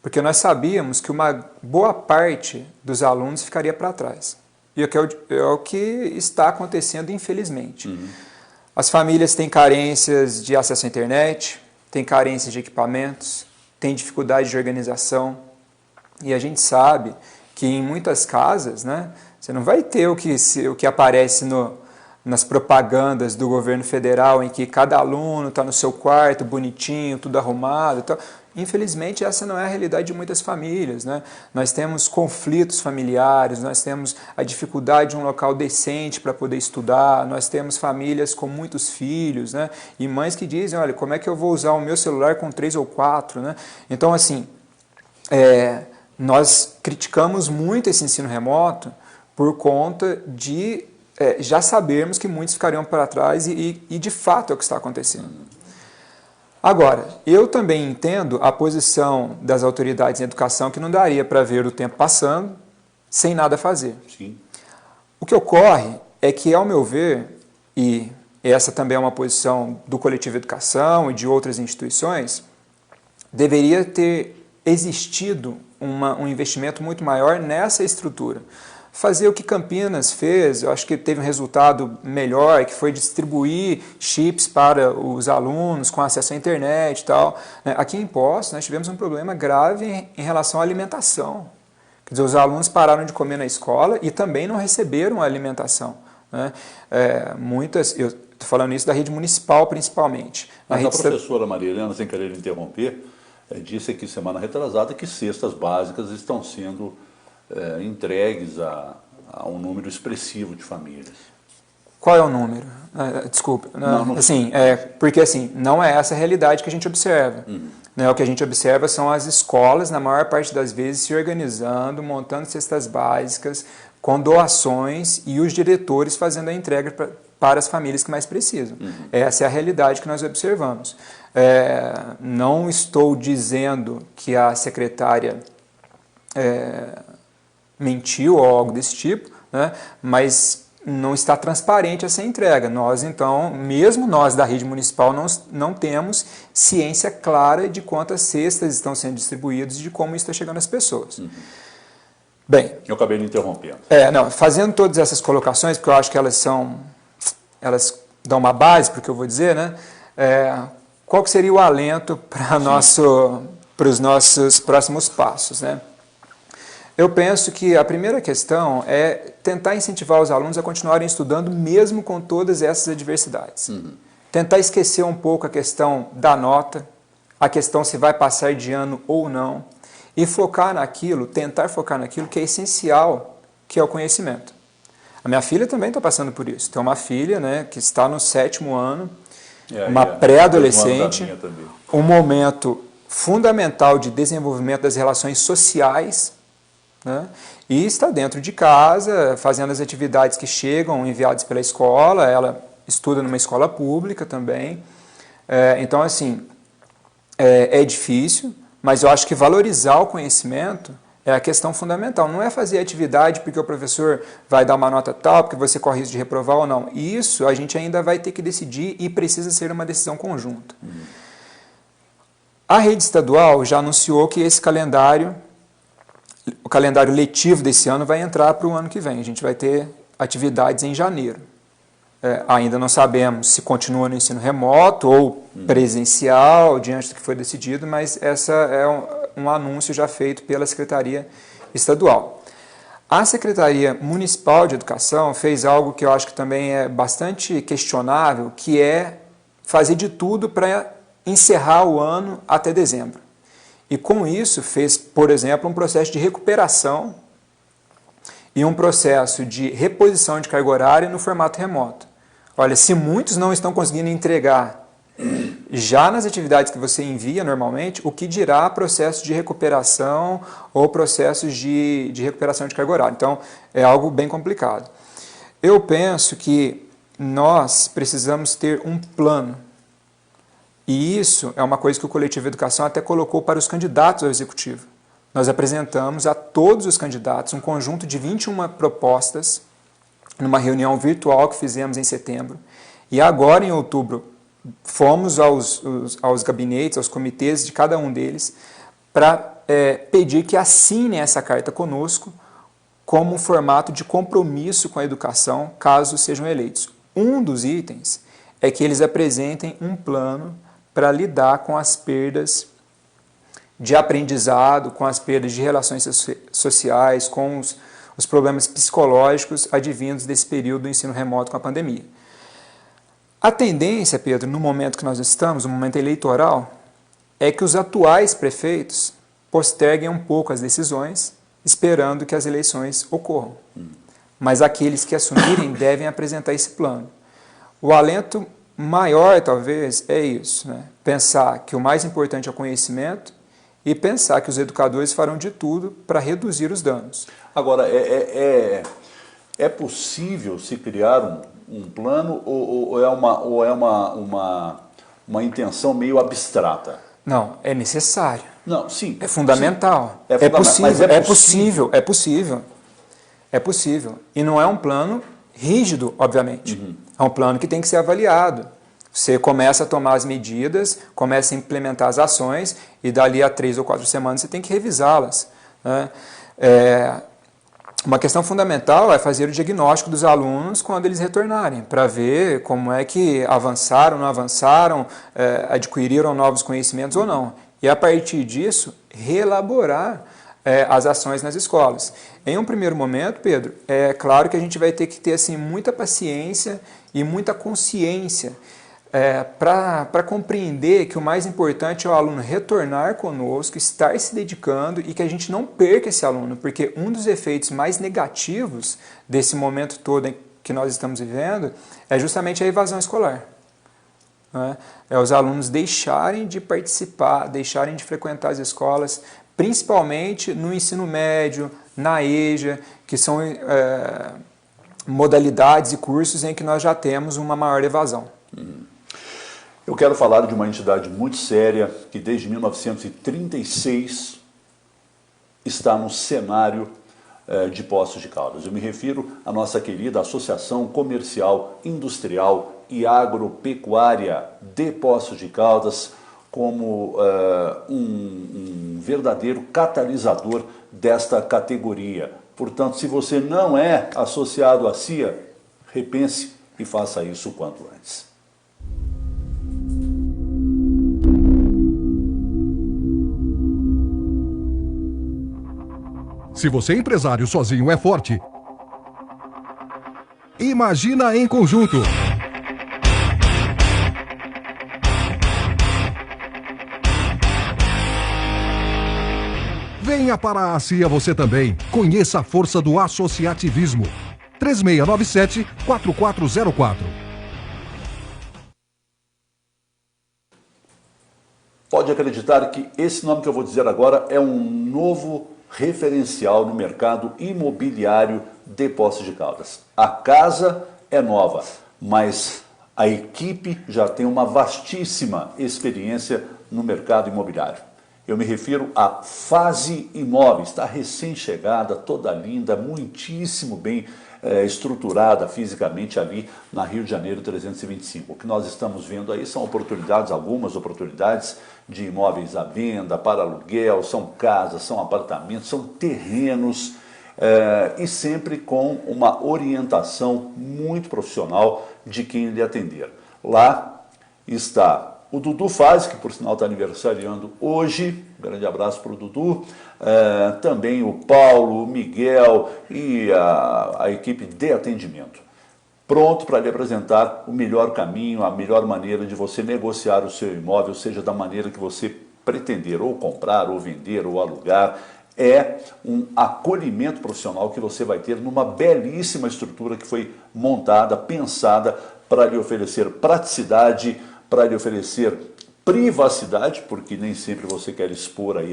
porque nós sabíamos que uma boa parte dos alunos ficaria para trás. E é o que está acontecendo, infelizmente. As famílias têm carências de acesso à internet, têm carências de equipamentos, têm dificuldade de organização, e a gente sabe que em muitas casas, né, você não vai ter o que aparece nas propagandas do governo federal, em que cada aluno está no seu quarto, bonitinho, tudo arrumado e tal. Infelizmente, essa não é a realidade de muitas famílias, né? Nós temos conflitos familiares, nós temos a dificuldade de um local decente para poder estudar, nós temos famílias com muitos filhos, né? E mães que dizem, olha, como é que eu vou usar o meu celular com 3 ou 4, né? Então, assim, nós criticamos muito esse ensino remoto por conta de já sabermos que muitos ficariam para trás e de fato é o que está acontecendo. Agora, eu também entendo a posição das autoridades em educação que não daria para ver o tempo passando sem nada fazer. Sim. O que ocorre é que, ao meu ver, e essa também é uma posição do Coletivo Educação e de outras instituições, deveria ter existido um investimento muito maior nessa estrutura. Fazer o que Campinas fez, eu acho que teve um resultado melhor, que foi distribuir chips para os alunos com acesso à internet e tal. Aqui em Poços, nós tivemos um problema grave em relação à alimentação. Quer dizer, os alunos pararam de comer na escola e também não receberam a alimentação, né? Eu estou falando isso da rede municipal principalmente. Mas a professora Maria Helena, sem querer interromper, disse aqui semana retrasada que cestas básicas estão sendo entregues a um número expressivo de famílias. Qual é o número? Desculpa. Não assim, porque assim, não é essa a realidade que a gente observa. Né? O que a gente observa são as escolas, na maior parte das vezes, se organizando, montando cestas básicas, com doações e os diretores fazendo a entrega para as famílias que mais precisam. Essa é a realidade que nós observamos. Não estou dizendo que a secretária mentiu ou algo desse tipo, né? Mas não está transparente essa entrega. Nós, então, mesmo nós da rede municipal, não temos ciência clara de quantas cestas estão sendo distribuídas e de como isso está chegando às pessoas. Bem, eu acabei me interrompendo. Fazendo todas essas colocações, porque eu acho que elas dão uma base para o que eu vou dizer, né? Qual que seria o alento para os nossos próximos passos, né? Eu penso que a primeira questão é tentar incentivar os alunos a continuarem estudando mesmo com todas essas adversidades. Tentar esquecer um pouco a questão da nota, a questão se vai passar de ano ou não, e tentar focar naquilo que é essencial, que é o conhecimento. A minha filha também está passando por isso. Tem uma filha, né, que está no 7º ano, uma pré-adolescente, um momento fundamental de desenvolvimento das relações sociais, né? E está dentro de casa, fazendo as atividades que chegam enviadas pela escola. Ela estuda numa escola pública também. Então, assim, é difícil, mas eu acho que valorizar o conhecimento é a questão fundamental. Não é fazer atividade porque o professor vai dar uma nota tal, porque você corre risco de reprovar ou não. Isso a gente ainda vai ter que decidir e precisa ser uma decisão conjunta. A rede estadual já anunciou que esse calendário, o calendário letivo desse ano, vai entrar para o ano que vem. A gente vai ter atividades em janeiro. Ainda não sabemos se continua no ensino remoto ou presencial, diante do que foi decidido, mas essa é um anúncio já feito pela Secretaria Estadual. A Secretaria Municipal de Educação fez algo que eu acho que também é bastante questionável, que é fazer de tudo para encerrar o ano até dezembro. E com isso fez, por exemplo, um processo de recuperação e um processo de reposição de carga horária no formato remoto. Olha, se muitos não estão conseguindo entregar já nas atividades que você envia normalmente, o que dirá processo de recuperação ou processos de recuperação de carga horária. Então, é algo bem complicado. Eu penso que nós precisamos ter um plano. E isso é uma coisa que o Coletivo Educação até colocou para os candidatos ao Executivo. Nós apresentamos a todos os candidatos um conjunto de 21 propostas numa reunião virtual que fizemos em setembro. E agora, em outubro, fomos aos gabinetes, aos comitês de cada um deles, para pedir que assinem essa carta conosco como um formato de compromisso com a educação, caso sejam eleitos. Um dos itens é que eles apresentem um plano para lidar com as perdas de aprendizado, com as perdas de relações sociais, com os os problemas psicológicos advindos desse período do ensino remoto com a pandemia. A tendência, Pedro, no momento que nós estamos, no momento eleitoral, é que os atuais prefeitos posterguem um pouco as decisões, esperando que as eleições ocorram. Mas aqueles que assumirem devem apresentar esse plano. O alento maior, talvez, é isso, né? Pensar que o mais importante é o conhecimento e pensar que os educadores farão de tudo para reduzir os danos. Agora, é possível se criar um plano ou é uma intenção meio abstrata? Não, é necessário. Não, sim. É fundamental. Sim. É possível. E não é um plano rígido, obviamente. É um plano que tem que ser avaliado. Você começa a tomar as medidas, começa a implementar as ações e dali a 3 ou 4 semanas você tem que revisá-las, né? Uma questão fundamental é fazer o diagnóstico dos alunos quando eles retornarem, para ver como é que avançaram, não avançaram, adquiriram novos conhecimentos ou não. E a partir disso, reelaborar as ações nas escolas. Em um primeiro momento, Pedro, é claro que a gente vai ter que ter assim, muita paciência e muita consciência para compreender que o mais importante é o aluno retornar conosco, estar se dedicando e que a gente não perca esse aluno, porque um dos efeitos mais negativos desse momento todo que nós estamos vivendo é justamente a evasão escolar. Né? É os alunos deixarem de participar, deixarem de frequentar as escolas, principalmente no ensino médio, na EJA, que são modalidades e cursos em que nós já temos uma maior evasão. Eu quero falar de uma entidade muito séria que desde 1936 está no cenário de Poços de Caldas. Eu me refiro à nossa querida Associação Comercial, Industrial e Agropecuária de Poços de Caldas, como um verdadeiro catalisador desta categoria. Portanto, se você não é associado à CIA, repense e faça isso o quanto antes. Se você empresário sozinho é forte, imagina em conjunto. Venha para a CIA você também. Conheça a força do associativismo. 3697-4404. Pode acreditar que esse nome que eu vou dizer agora é um novo referencial no mercado imobiliário de Poços de Caldas. A casa é nova, mas a equipe já tem uma vastíssima experiência no mercado imobiliário. Eu me refiro à Fase Imóveis, está recém-chegada, toda linda, muitíssimo bem estruturada fisicamente ali na Rio de Janeiro 325. O que nós estamos vendo aí são oportunidades, algumas oportunidades de imóveis à venda, para aluguel, são casas, são apartamentos, são terrenos e sempre com uma orientação muito profissional de quem lhe atender. Lá está o Dudu Faz, que por sinal está aniversariando hoje, um grande abraço para o Dudu, também o Paulo, o Miguel e a equipe de atendimento, pronto para lhe apresentar o melhor caminho, a melhor maneira de você negociar o seu imóvel, seja da maneira que você pretender, ou comprar, ou vender, ou alugar. É um acolhimento profissional que você vai ter numa belíssima estrutura que foi montada, pensada para lhe oferecer praticidade, para lhe oferecer privacidade, porque nem sempre você quer expor aí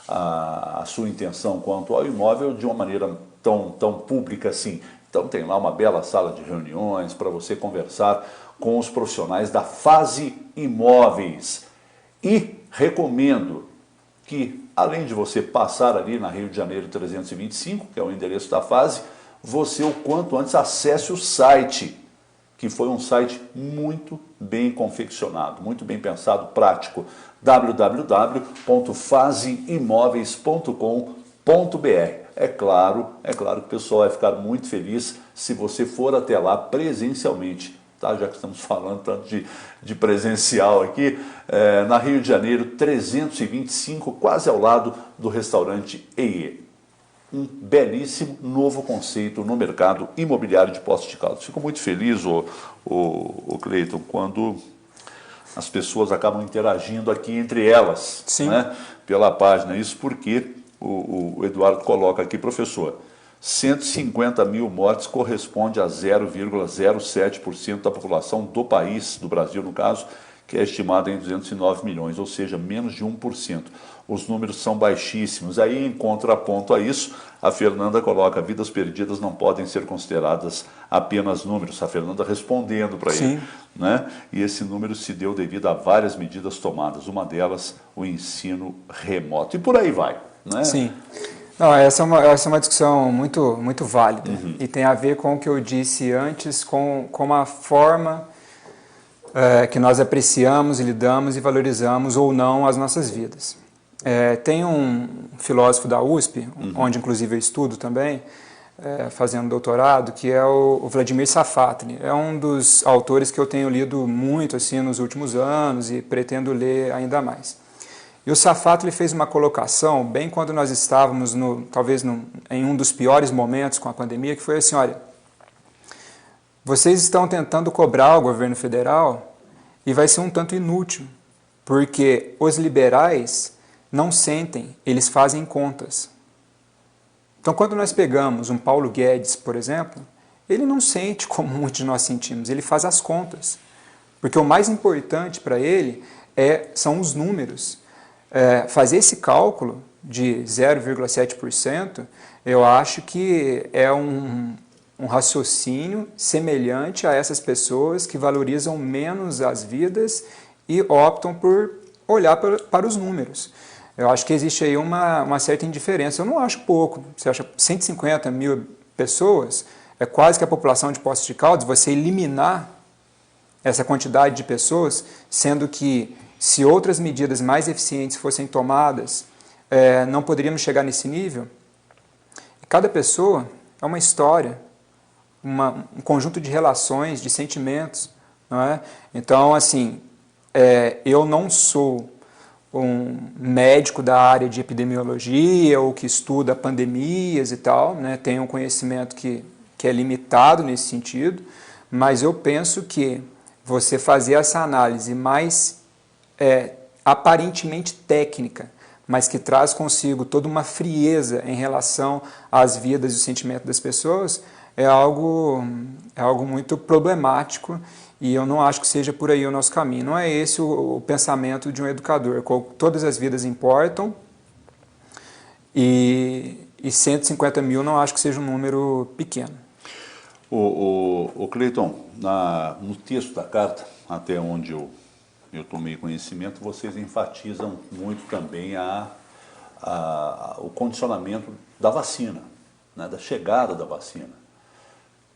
a sua intenção quanto ao imóvel de uma maneira tão pública assim. Então tem lá uma bela sala de reuniões para você conversar com os profissionais da Fase Imóveis. E recomendo que, além de você passar ali na Rio de Janeiro 325, que é o endereço da Fase, você o quanto antes acesse o site, que foi um site muito bem confeccionado, muito bem pensado, prático, www.faseimoveis.com.br. É claro que o pessoal vai ficar muito feliz se você for até lá presencialmente, tá? Já que estamos falando tanto de presencial aqui, na Rio de Janeiro 325, quase ao lado do restaurante EIE. um belíssimo novo conceito no mercado imobiliário de Poços de Caldas. Fico muito feliz, o Cleiton, quando as pessoas acabam interagindo aqui entre elas, né, pela página. Isso porque o Eduardo coloca aqui, professor, 150 mil mortes corresponde a 0,07% da população do país, do Brasil no caso, que é estimada em 209 milhões, ou seja, menos de 1%. Os números são baixíssimos. Aí, em contraponto a isso, a Fernanda coloca: vidas perdidas não podem ser consideradas apenas números. A Fernanda respondendo para ele, né? E esse número se deu devido a várias medidas tomadas, uma delas o ensino remoto. E por aí vai, né? Sim. Não, essa é uma discussão muito válida, e tem a ver com o que eu disse antes, com a forma que nós apreciamos, lidamos e valorizamos ou não as nossas vidas. Tem um filósofo da USP, onde inclusive eu estudo também, fazendo doutorado, que é o Vladimir Safatli. É um dos autores que eu tenho lido muito assim, nos últimos anos e pretendo ler ainda mais. E o Safatli fez uma colocação, bem quando nós estávamos, talvez em um dos piores momentos com a pandemia, que foi assim: olha, vocês estão tentando cobrar o governo federal e vai ser um tanto inútil, porque os liberais não sentem, eles fazem contas. Então, quando nós pegamos um Paulo Guedes, por exemplo, ele não sente como muitos de nós sentimos, ele faz as contas. Porque o mais importante para ele são os números. Fazer esse cálculo de 0,7%, eu acho que é um raciocínio semelhante a essas pessoas que valorizam menos as vidas e optam por olhar para os números. Eu acho que existe aí uma certa indiferença. Eu não acho pouco. Você acha 150 mil pessoas, é quase que a população de Poços de Caldas, você eliminar essa quantidade de pessoas, sendo que se outras medidas mais eficientes fossem tomadas, não poderíamos chegar nesse nível. Cada pessoa é uma história, um conjunto de relações, de sentimentos, não é? Então, assim, eu não sou um médico da área de epidemiologia ou que estuda pandemias e tal, né? Tenho um conhecimento que é limitado nesse sentido, mas eu penso que você fazer essa análise mais aparentemente técnica, mas que traz consigo toda uma frieza em relação às vidas e os sentimentos das pessoas, é algo muito problemático, e eu não acho que seja por aí o nosso caminho. Não é esse o pensamento de um educador. Todas as vidas importam, e 150 mil não acho que seja um número pequeno. O Cleiton, no texto da carta, até onde eu tomei conhecimento, vocês enfatizam muito também o condicionamento da vacina, né, da chegada da vacina,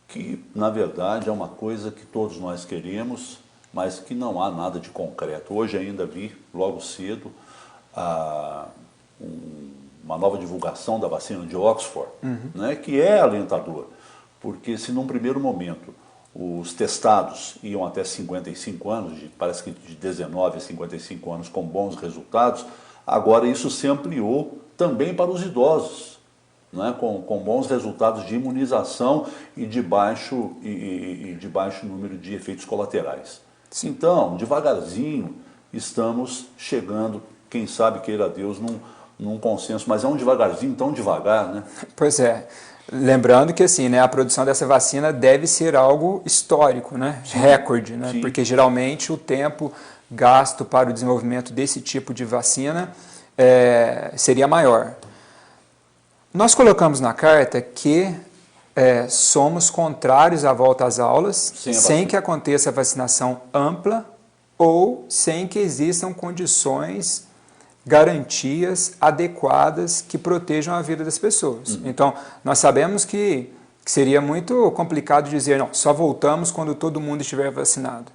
que na verdade é uma coisa que todos nós queremos, mas que não há nada de concreto. Hoje ainda vi, logo cedo, uma nova divulgação da vacina de Oxford, né, que é alentador, porque se num primeiro momento os testados iam até 55 anos, parece que de 19 a 55 anos, com bons resultados, agora isso se ampliou também para os idosos, né, com bons resultados de imunização e de baixo número de efeitos colaterais. Sim. Então, devagarzinho, estamos chegando, quem sabe, queira Deus, num consenso, mas é um devagarzinho, tão devagar, né? Pois é. Lembrando que assim, né, a produção dessa vacina deve ser algo histórico, né? Sim. Recorde, né? Sim. Porque geralmente o tempo gasto para o desenvolvimento desse tipo de vacina seria maior. Nós colocamos na carta que somos contrários à volta às aulas, sem que aconteça a vacinação ampla ou sem que existam condições, garantias adequadas que protejam a vida das pessoas. Então, nós sabemos que seria muito complicado dizer, não, só voltamos quando todo mundo estiver vacinado,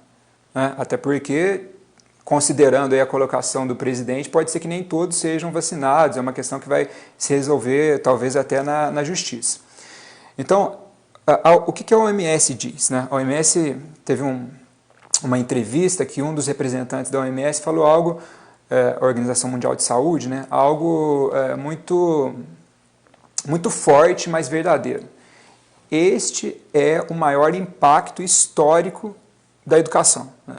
né? Até porque, considerando aí a colocação do presidente, pode ser que nem todos sejam vacinados, é uma questão que vai se resolver talvez até na justiça. Então, o que a OMS diz, né? A OMS teve uma entrevista que um dos representantes da OMS falou algo, a Organização Mundial de Saúde, né? Algo muito muito forte, mas verdadeiro. Este é o maior impacto histórico da educação, né?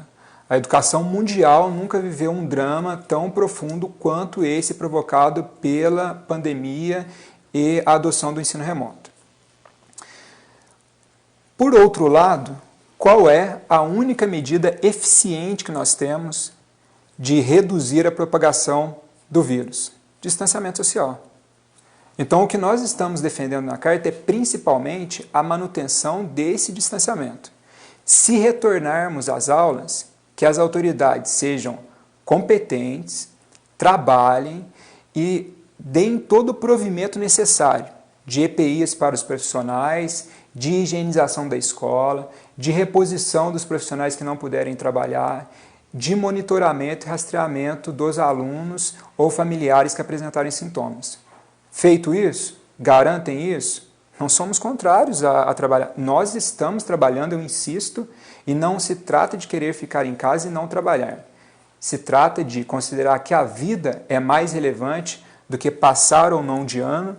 A educação mundial nunca viveu um drama tão profundo quanto esse provocado pela pandemia e a adoção do ensino remoto. Por outro lado, qual é a única medida eficiente que nós temos de reduzir a propagação do vírus? Distanciamento social. Então, o que nós estamos defendendo na carta é principalmente a manutenção desse distanciamento. Se retornarmos às aulas, que as autoridades sejam competentes, trabalhem e deem todo o provimento necessário de EPIs para os profissionais, de higienização da escola, de reposição dos profissionais que não puderem trabalhar, de monitoramento e rastreamento dos alunos ou familiares que apresentarem sintomas. Feito isso, garantem isso, não somos contrários a trabalhar. Nós estamos trabalhando, eu insisto, e não se trata de querer ficar em casa e não trabalhar. Se trata de considerar que a vida é mais relevante do que passar ou não de ano.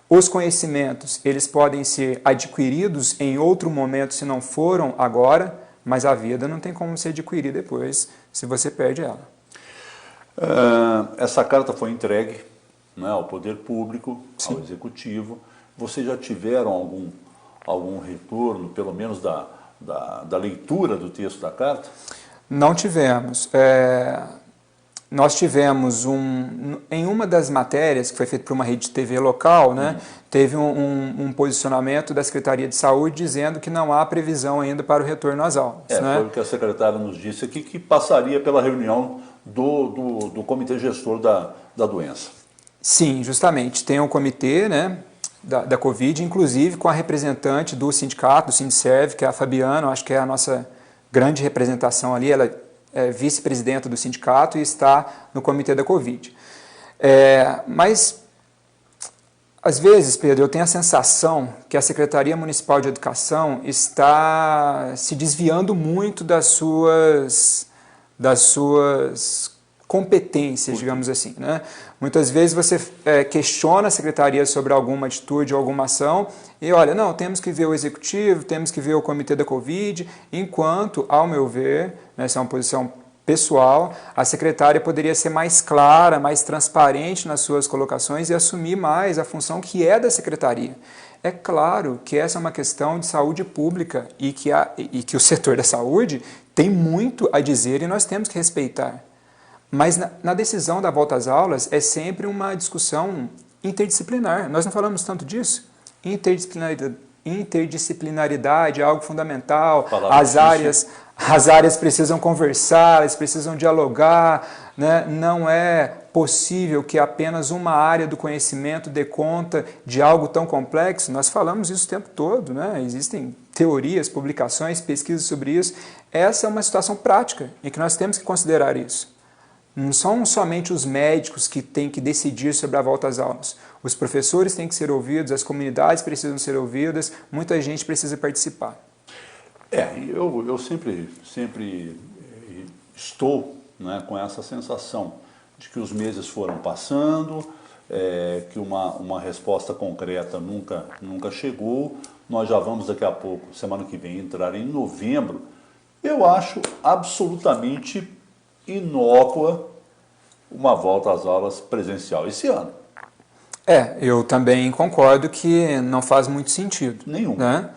Os conhecimentos, eles podem ser adquiridos em outro momento se não foram agora, mas a vida não tem como se adquirir depois se você perde ela. Essa carta foi entregue, né, ao poder público, sim, ao executivo. Vocês já tiveram algum retorno, pelo menos da leitura do texto da carta? Não tivemos. Nós tivemos em uma das matérias que foi feita por uma rede de TV local, né, teve um posicionamento da Secretaria de Saúde dizendo que não há previsão ainda para o retorno às aulas. Né? Foi o que a secretária nos disse aqui, que passaria pela reunião do comitê gestor da doença. Sim, justamente. Tem um comitê, né, da Covid, inclusive com a representante do sindicato, do Sindserv, que é a Fabiana, acho que é a nossa grande representação ali, ela é vice-presidenta do sindicato e está no comitê da Covid. Mas, às vezes, Pedro, eu tenho a sensação que a Secretaria Municipal de Educação está se desviando muito das suas competências, digamos assim, né? Muitas vezes você questiona a Secretaria sobre alguma atitude ou alguma ação e olha, não, temos que ver o Executivo, temos que ver o Comitê da Covid, enquanto, ao meu ver, né, essa é uma posição pessoal, a secretária poderia ser mais clara, mais transparente nas suas colocações e assumir mais a função que é da Secretaria. É claro que essa é uma questão de saúde pública e que o setor da saúde tem muito a dizer e nós temos que respeitar. Mas na decisão da volta às aulas é sempre uma discussão interdisciplinar. Nós não falamos tanto disso? Interdisciplinaridade é algo fundamental. As áreas precisam conversar, elas precisam dialogar, né? Não é possível que apenas uma área do conhecimento dê conta de algo tão complexo. Nós falamos isso o tempo todo, né? Existem teorias, publicações, pesquisas sobre isso. Essa é uma situação prática em que nós temos que considerar isso. Não são somente os médicos que têm que decidir sobre a volta às aulas. Os professores têm que ser ouvidos, as comunidades precisam ser ouvidas, muita gente precisa participar. Eu sempre estou, né, com essa sensação de que os meses foram passando, que uma resposta concreta nunca chegou. Nós já vamos daqui a pouco, semana que vem, entrar em novembro. Eu acho absolutamente inócua uma volta às aulas presencial esse ano. Eu também concordo que não faz muito sentido. Nenhum. Né?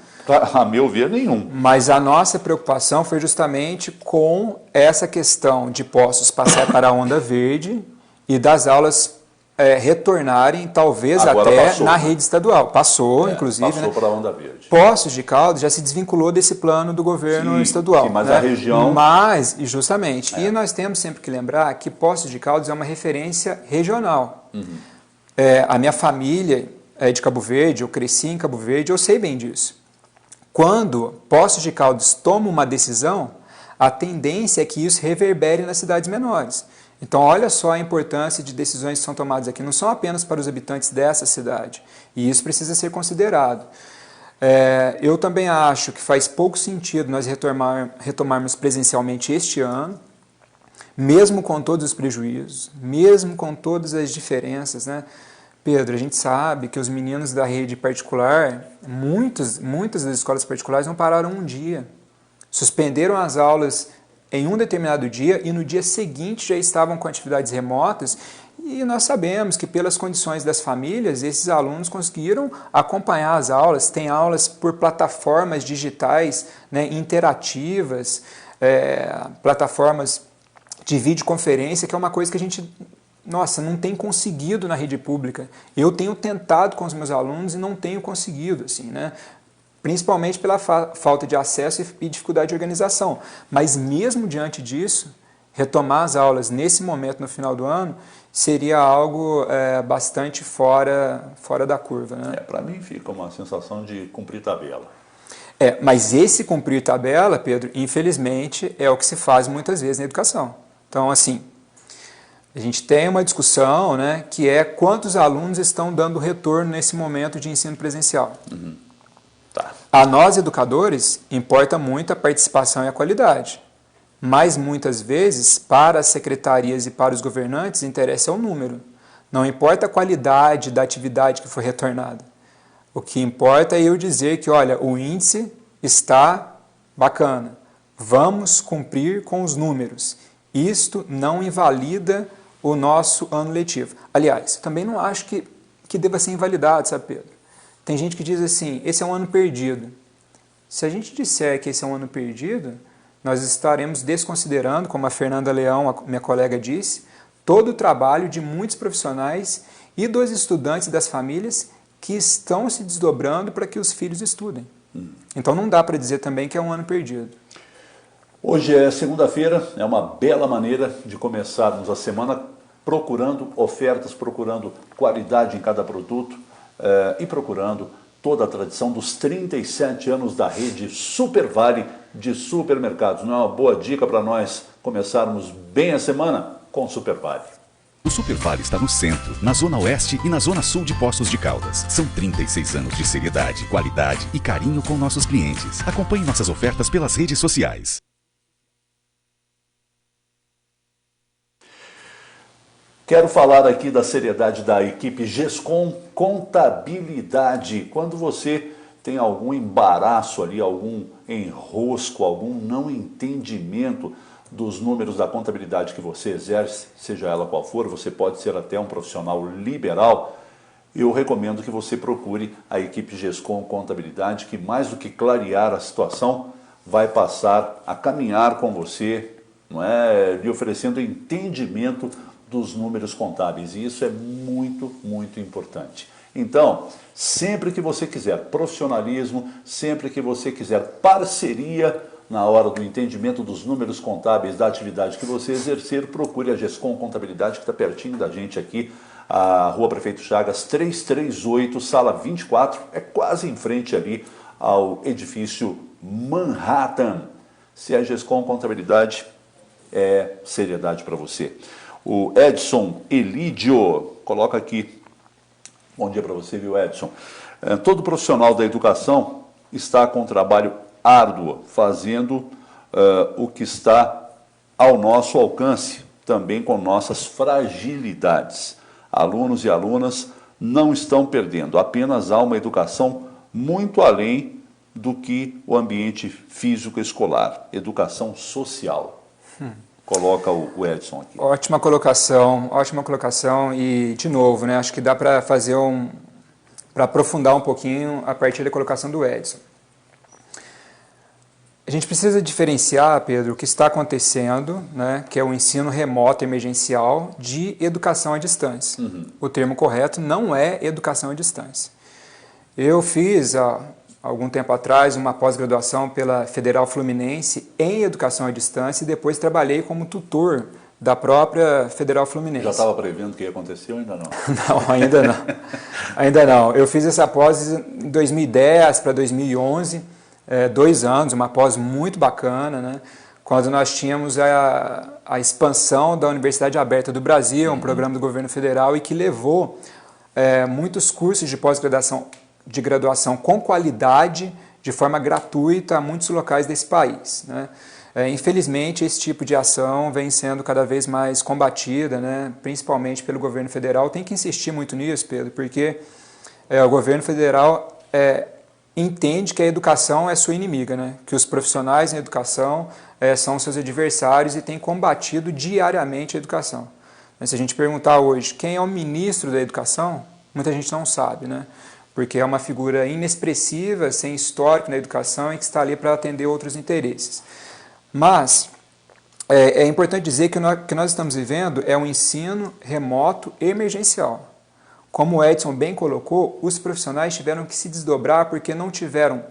A meu ver, nenhum. Mas a nossa preocupação foi justamente com essa questão de postos passar para a onda verde e das aulas retornarem, talvez agora até passou, na né? rede estadual. Passou, inclusive. Passou, né, para a onda verde. Poços de Caldas já se desvinculou desse plano do governo estadual. Sim, mas né? a região... Justamente. E nós temos sempre que lembrar que Poços de Caldas é uma referência regional. A minha família é de Cabo Verde, eu cresci em Cabo Verde, eu sei bem disso. Quando Poços de Caldas toma uma decisão, a tendência é que isso reverbere nas cidades menores. Então, olha só a importância de decisões que são tomadas aqui. Não são apenas para os habitantes dessa cidade. E isso precisa ser considerado. Eu também acho que faz pouco sentido nós retomarmos presencialmente este ano, mesmo com todos os prejuízos, mesmo com todas as diferenças, né? Pedro, a gente sabe que os meninos da rede particular, muitas das escolas particulares não pararam um dia. Suspenderam as aulas em um determinado dia e no dia seguinte já estavam com atividades remotas, e nós sabemos que pelas condições das famílias, esses alunos conseguiram acompanhar as aulas, tem aulas por plataformas digitais, né, interativas, plataformas de videoconferência, que é uma coisa que a gente, nossa, não tem conseguido na rede pública. Eu tenho tentado com os meus alunos e não tenho conseguido, assim, né? Principalmente pela falta de acesso e dificuldade de organização. Mas mesmo diante disso, retomar as aulas nesse momento, no final do ano, seria algo bastante fora da curva, né? Para mim fica uma sensação de cumprir tabela. Mas esse cumprir tabela, Pedro, infelizmente, é o que se faz muitas vezes na educação. Então, assim, a gente tem uma discussão, né, que é quantos alunos estão dando retorno nesse momento de ensino presencial. Uhum. Tá. A nós, educadores, importa muito a participação e a qualidade. Mas, muitas vezes, para as secretarias e para os governantes, interessa o número. Não importa a qualidade da atividade que foi retornada. O que importa é eu dizer que, olha, o índice está bacana. Vamos cumprir com os números. Isto não invalida o nosso ano letivo. Aliás, também não acho que deva ser invalidado, sabe, Pedro? Tem gente que diz assim, esse é um ano perdido. Se a gente disser que esse é um ano perdido, nós estaremos desconsiderando, como a Fernanda Leão, minha colega, disse, todo o trabalho de muitos profissionais e dos estudantes e das famílias que estão se desdobrando para que os filhos estudem. Então não dá para dizer também que é um ano perdido. Hoje é segunda-feira, é uma bela maneira de começarmos a semana procurando ofertas, procurando qualidade em cada produto e procurando toda a tradição dos 37 anos da rede Super Vale de supermercados. Não é uma boa dica para nós começarmos bem a semana com o Super Vale? O Super Vale está no centro, na Zona Oeste e na Zona Sul de Poços de Caldas. São 36 anos de seriedade, qualidade e carinho com nossos clientes. Acompanhe nossas ofertas pelas redes sociais. Quero falar aqui da seriedade da equipe GESCOM Contabilidade. Quando você tem algum embaraço ali, algum enrosco, algum não entendimento dos números da contabilidade que você exerce, seja ela qual for, você pode ser até um profissional liberal, eu recomendo que você procure a equipe GESCOM Contabilidade, que mais do que clarear a situação, vai passar a caminhar com você, não é, lhe oferecendo entendimento dos números contábeis, e isso é muito, muito importante. Então, sempre que você quiser profissionalismo, sempre que você quiser parceria na hora do entendimento dos números contábeis da atividade que você exercer, procure a GESCOM Contabilidade, que está pertinho da gente aqui, a Rua Prefeito Chagas 338, sala 24, é quase em frente ali ao edifício Manhattan. Se é GESCOM Contabilidade, é seriedade para você. O Edson Elidio, coloca aqui, bom dia para você, viu, Edson? Todo profissional da educação está com um trabalho árduo, fazendo o que está ao nosso alcance, também com nossas fragilidades. Alunos e alunas não estão perdendo, apenas há uma educação muito além do que o ambiente físico escolar, educação social. Coloca o Edson aqui. Ótima colocação e, de novo, né, acho que dá para fazer para aprofundar um pouquinho a partir da colocação do Edson. A gente precisa diferenciar, Pedro, o que está acontecendo, né, que é o ensino remoto emergencial, de educação à distância. O termo correto não é educação à distância. Eu fiz, há algum tempo atrás, uma pós-graduação pela Federal Fluminense em educação à distância e depois trabalhei como tutor da própria Federal Fluminense. Já estava prevendo o que ia acontecer ou ainda não? Não, ainda não. Ainda não. Eu fiz essa pós em 2010 para 2011, 2 anos, uma pós muito bacana, né? Quando nós tínhamos a expansão da Universidade Aberta do Brasil, um programa do governo federal e que levou muitos cursos de pós-graduação de graduação com qualidade, de forma gratuita, a muitos locais desse país, né? Infelizmente, esse tipo de ação vem sendo cada vez mais combatida, né, principalmente pelo governo federal. Tem que insistir muito nisso, Pedro, porque o governo federal entende que a educação é sua inimiga, né, que os profissionais em educação são seus adversários e tem combatido diariamente a educação. Mas se a gente perguntar hoje quem é o ministro da educação, muita gente não sabe, né, porque é uma figura inexpressiva, sem histórico na educação e que está ali para atender outros interesses. Mas é importante dizer que o que nós estamos vivendo é um ensino remoto emergencial. Como o Edson bem colocou, os profissionais tiveram que se desdobrar porque não tiveram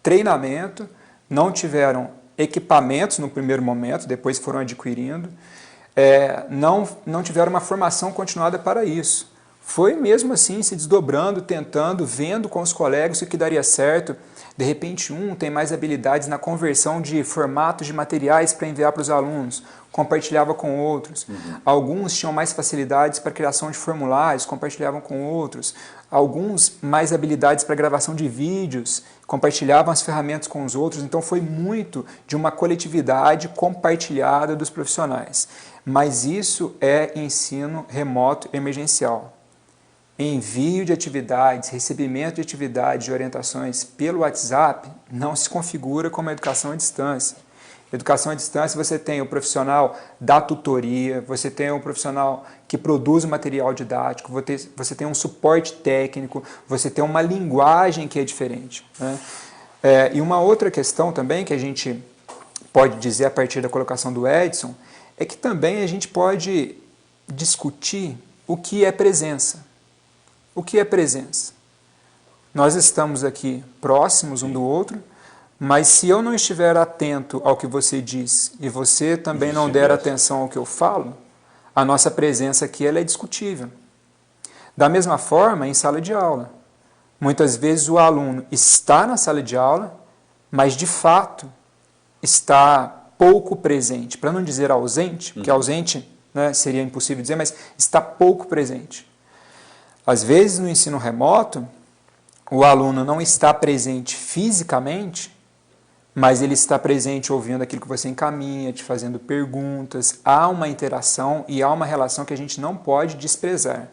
treinamento, não tiveram equipamentos no primeiro momento, depois foram adquirindo, não tiveram uma formação continuada para isso. Foi mesmo assim se desdobrando, tentando, vendo com os colegas o que daria certo. De repente um tem mais habilidades na conversão de formatos de materiais para enviar para os alunos, compartilhava com outros. Alguns tinham mais facilidades para a criação de formulários, compartilhavam com outros. Alguns mais habilidades para gravação de vídeos, compartilhavam as ferramentas com os outros. Então foi muito de uma coletividade compartilhada dos profissionais. Mas isso é ensino remoto emergencial. Envio de atividades, recebimento de atividades e orientações pelo WhatsApp não se configura como educação à distância. Educação à distância você tem o profissional da tutoria, você tem o profissional que produz o material didático, você tem um suporte técnico, você tem uma linguagem que é diferente, né? E uma outra questão também que a gente pode dizer a partir da colocação do Edson é que também a gente pode discutir o que é presença. O que é presença? Nós estamos aqui próximos um do outro, mas se eu não estiver atento ao que você diz e você também não der atenção ao que eu falo, a nossa presença aqui ela é discutível. Da mesma forma, em sala de aula. Muitas vezes o aluno está na sala de aula, mas de fato está pouco presente. Para não dizer ausente, porque ausente, né, seria impossível dizer, mas está pouco presente. Às vezes, no ensino remoto, o aluno não está presente fisicamente, mas ele está presente ouvindo aquilo que você encaminha, te fazendo perguntas. Há uma interação e há uma relação que a gente não pode desprezar.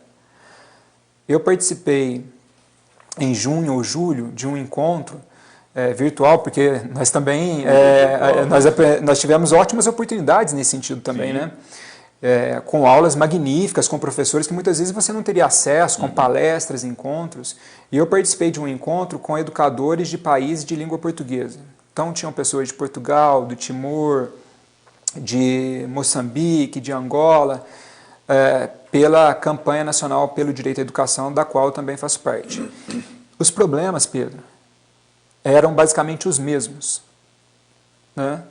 Eu participei em junho ou julho de um encontro virtual, porque nós também nós tivemos ótimas oportunidades nesse sentido também, né? Com aulas magníficas, com professores que muitas vezes você não teria acesso, com palestras, encontros. E eu participei de um encontro com educadores de países de língua portuguesa. Então tinham pessoas de Portugal, do Timor, de Moçambique, de Angola, pela campanha nacional pelo direito à educação, da qual eu também faço parte. Os problemas, Pedro, eram basicamente os mesmos, né?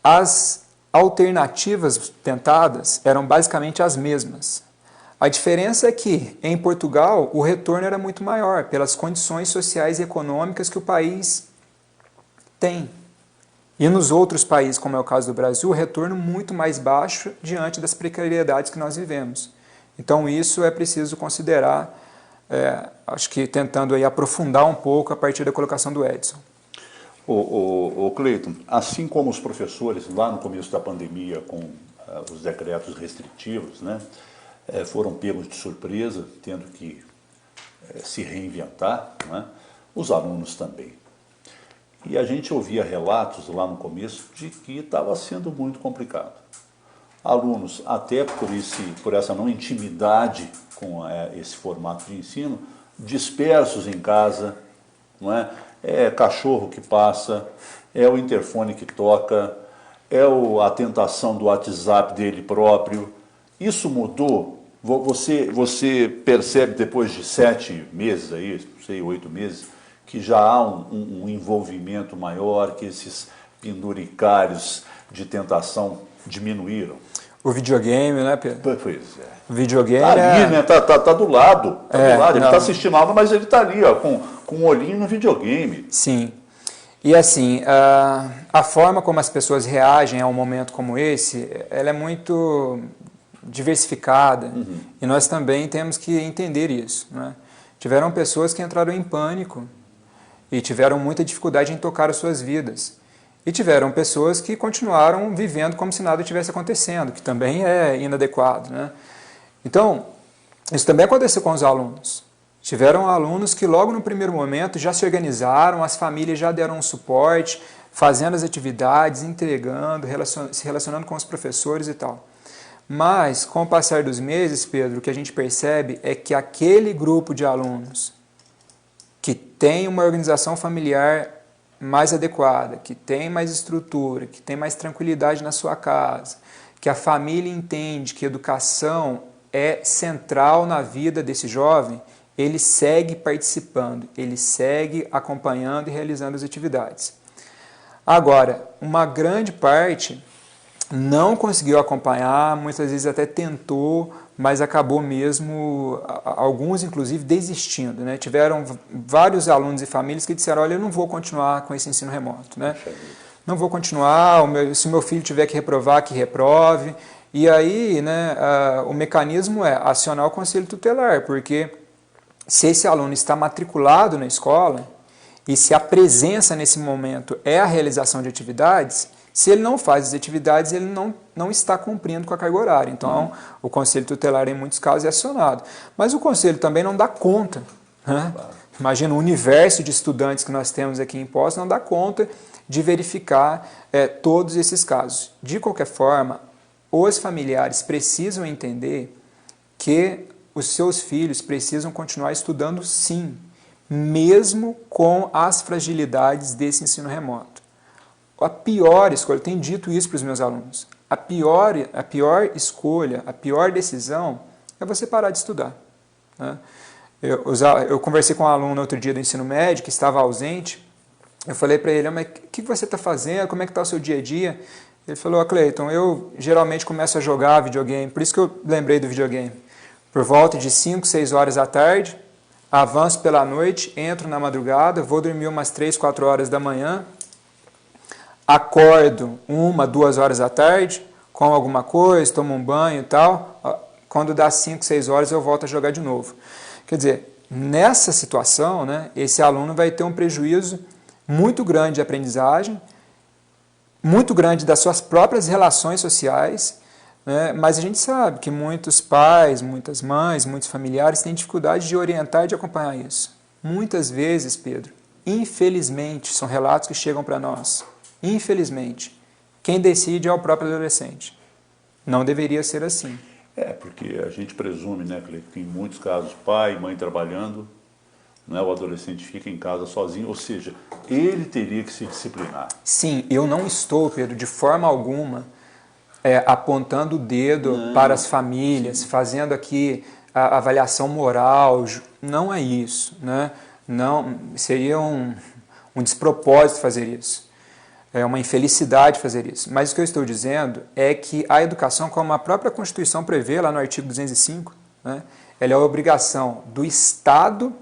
As alternativas tentadas eram basicamente as mesmas. A diferença é que, em Portugal, o retorno era muito maior, pelas condições sociais e econômicas que o país tem. E nos outros países, como é o caso do Brasil, o retorno muito mais baixo diante das precariedades que nós vivemos. Então isso é preciso considerar, acho que tentando aí aprofundar um pouco a partir da colocação do Edson. O Cleiton, assim como os professores lá no começo da pandemia com os decretos restritivos, né, foram pegos de surpresa, tendo que se reinventar, né, os alunos também. E a gente ouvia relatos lá no começo de que estava sendo muito complicado. Alunos, até por essa não intimidade com esse formato de ensino, dispersos em casa, não é? É cachorro que passa, é o interfone que toca, é a tentação do WhatsApp dele próprio. Isso mudou? Você percebe depois de 7 meses, aí, não sei, 8 meses, que já há um envolvimento maior, que esses penduricários de tentação diminuíram? O videogame, né, Pedro? Pois é. O videogame tá ali, né? Tá do lado. Ele está assistindo aula, mas ele está ali, ó, com um olhinho no videogame. Sim. E assim, a forma como as pessoas reagem a um momento como esse, ela é muito diversificada. E nós também temos que entender isso, né? Tiveram pessoas que entraram em pânico e tiveram muita dificuldade em tocar as suas vidas. E tiveram pessoas que continuaram vivendo como se nada estivesse acontecendo, que também é inadequado, né? Então, isso também aconteceu com os alunos. Tiveram alunos que logo no primeiro momento já se organizaram, as famílias já deram um suporte, fazendo as atividades, entregando, se relacionando com os professores e tal. Mas, com o passar dos meses, Pedro, o que a gente percebe é que aquele grupo de alunos que tem uma organização familiar mais adequada, que tem mais estrutura, que tem mais tranquilidade na sua casa, que a família entende que educação é central na vida desse jovem, ele segue participando, ele segue acompanhando e realizando as atividades. Agora, uma grande parte não conseguiu acompanhar, muitas vezes até tentou, mas acabou mesmo, alguns inclusive desistindo, né? Tiveram vários alunos e famílias que disseram, olha, eu não vou continuar com esse ensino remoto, né? Não vou continuar, se meu filho tiver que reprovar, que reprove. E aí, né, o mecanismo é acionar o conselho tutelar, porque se esse aluno está matriculado na escola e se a presença nesse momento é a realização de atividades, se ele não faz as atividades, ele não está cumprindo com a carga horária. Então, o conselho tutelar, em muitos casos, é acionado. Mas o conselho também não dá conta, né? Imagina o universo de estudantes que nós temos aqui em Poços, não dá conta de verificar todos esses casos. De qualquer forma, os familiares precisam entender que os seus filhos precisam continuar estudando sim, mesmo com as fragilidades desse ensino remoto. A pior escolha, eu tenho dito isso para os meus alunos, a pior escolha, a pior decisão é você parar de estudar, né? Eu conversei com um aluno outro dia do ensino médio que estava ausente, eu falei para ele, mas o que você está fazendo, como é que está o seu dia a dia? Ele falou, Cleiton, eu geralmente começo a jogar videogame, por isso que eu lembrei do videogame, por volta de 5, 6 horas da tarde, avanço pela noite, entro na madrugada, vou dormir umas 3, 4 horas da manhã, acordo 1, 2 horas da tarde, como alguma coisa, tomo um banho e tal, quando dá 5, 6 horas eu volto a jogar de novo. Quer dizer, nessa situação, né, esse aluno vai ter um prejuízo muito grande de aprendizagem, muito grande das suas próprias relações sociais, né, mas a gente sabe que muitos pais, muitas mães, muitos familiares têm dificuldade de orientar e de acompanhar isso. Muitas vezes, Pedro, infelizmente, são relatos que chegam para nós. Infelizmente, quem decide é o próprio adolescente. Não deveria ser assim. Porque a gente presume, né, que em muitos casos, pai e mãe trabalhando, né, o adolescente fica em casa sozinho, ou seja, ele teria que se disciplinar. Sim, eu não estou, Pedro, de forma alguma, apontando o dedo para as famílias, fazendo aqui a avaliação moral, não é isso, né? Não, seria um despropósito fazer isso. É uma infelicidade fazer isso. Mas o que eu estou dizendo é que a educação, como a própria Constituição prevê, lá no artigo 205, né, ela é a obrigação do Estado,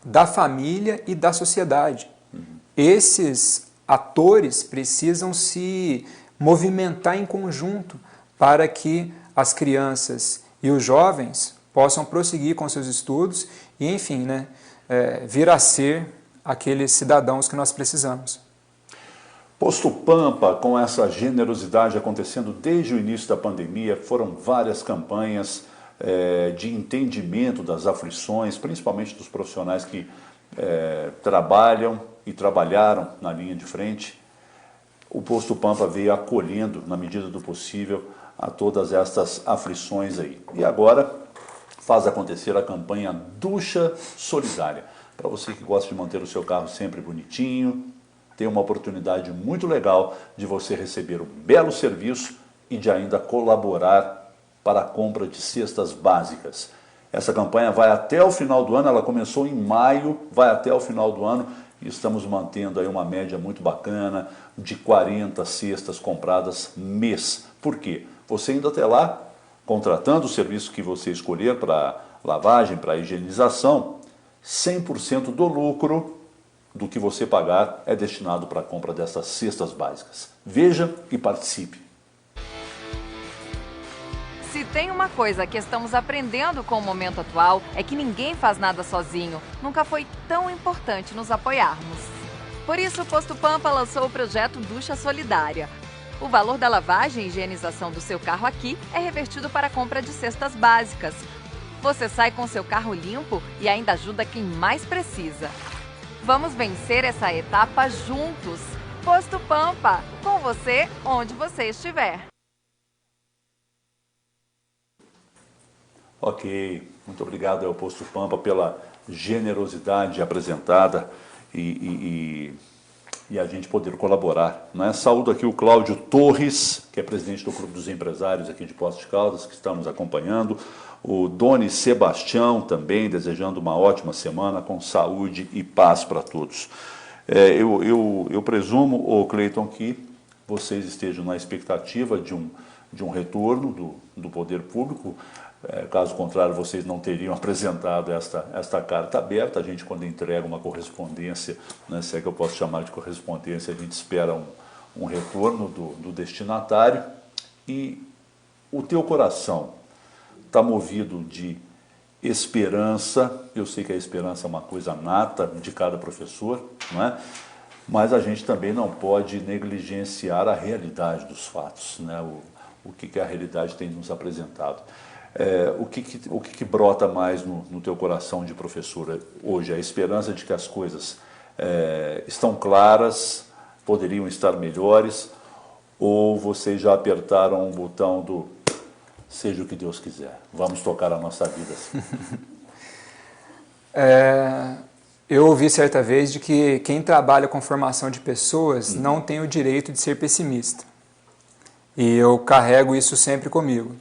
da família e da sociedade. Esses atores precisam se movimentar em conjunto para que as crianças e os jovens possam prosseguir com seus estudos e, enfim, né, vir a ser aqueles cidadãos que nós precisamos. Posto Pampa, com essa generosidade acontecendo desde o início da pandemia, foram várias campanhas de entendimento das aflições, principalmente dos profissionais que trabalham e trabalharam na linha de frente. O Posto Pampa veio acolhendo, na medida do possível, a todas estas aflições aí. E agora faz acontecer a campanha Ducha Solidária. Para você que gosta de manter o seu carro sempre bonitinho, tem uma oportunidade muito legal de você receber um belo serviço e de ainda colaborar para a compra de cestas básicas. Essa campanha vai até o final do ano, ela começou em maio, vai até o final do ano e estamos mantendo aí uma média muito bacana de 40 cestas compradas mês. Por quê? Você indo até lá, contratando o serviço que você escolher para lavagem, para higienização, 100% do lucro do que você pagar é destinado para a compra dessas cestas básicas. Veja e participe. Se tem uma coisa que estamos aprendendo com o momento atual, é que ninguém faz nada sozinho. Nunca foi tão importante nos apoiarmos. Por isso, o Posto Pampa lançou o projeto Ducha Solidária. O valor da lavagem e higienização do seu carro aqui é revertido para a compra de cestas básicas. Você sai com seu carro limpo e ainda ajuda quem mais precisa. Vamos vencer essa etapa juntos. Posto Pampa, com você onde você estiver. Ok, muito obrigado ao Posto Pampa pela generosidade apresentada e a gente poder colaborar, né? Saúdo aqui o Cláudio Torres, que é presidente do Clube dos Empresários aqui de Poços de Caldas, que estamos acompanhando. O Doni Sebastião também, desejando uma ótima semana com saúde e paz para todos. Eu presumo, ô Cleiton, que vocês estejam na expectativa de um retorno do poder público. Caso contrário, vocês não teriam apresentado esta carta aberta. A gente, quando entrega uma correspondência, né, se é que eu posso chamar de correspondência, a gente espera um retorno do destinatário. E o teu coração está movido de esperança. Eu sei que a esperança é uma coisa nata de cada professor, não é? Mas a gente também não pode negligenciar a realidade dos fatos, né? O que a realidade tem nos apresentado. O que brota mais no teu coração de professora hoje? A esperança de que as coisas estão claras, poderiam estar melhores, ou vocês já apertaram o botão do seja o que Deus quiser, vamos tocar a nossa vida assim? Eu ouvi certa vez de que quem trabalha com formação de pessoas não tem o direito de ser pessimista. E eu carrego isso sempre comigo.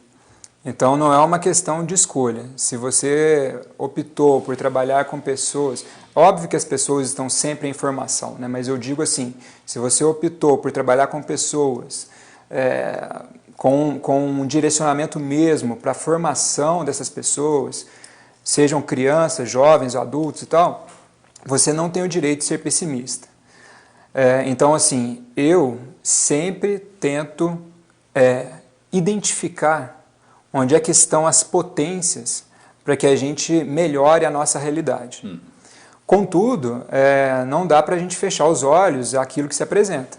Então não é uma questão de escolha. Se você optou por trabalhar com pessoas, óbvio que as pessoas estão sempre em formação, né? Mas eu digo assim, se você optou por trabalhar com pessoas, com um direcionamento mesmo para a formação dessas pessoas, sejam crianças, jovens, adultos e tal, você não tem o direito de ser pessimista. Então assim, eu sempre tento identificar onde é que estão as potências para que a gente melhore a nossa realidade. Contudo, não dá para a gente fechar os olhos àquilo que se apresenta.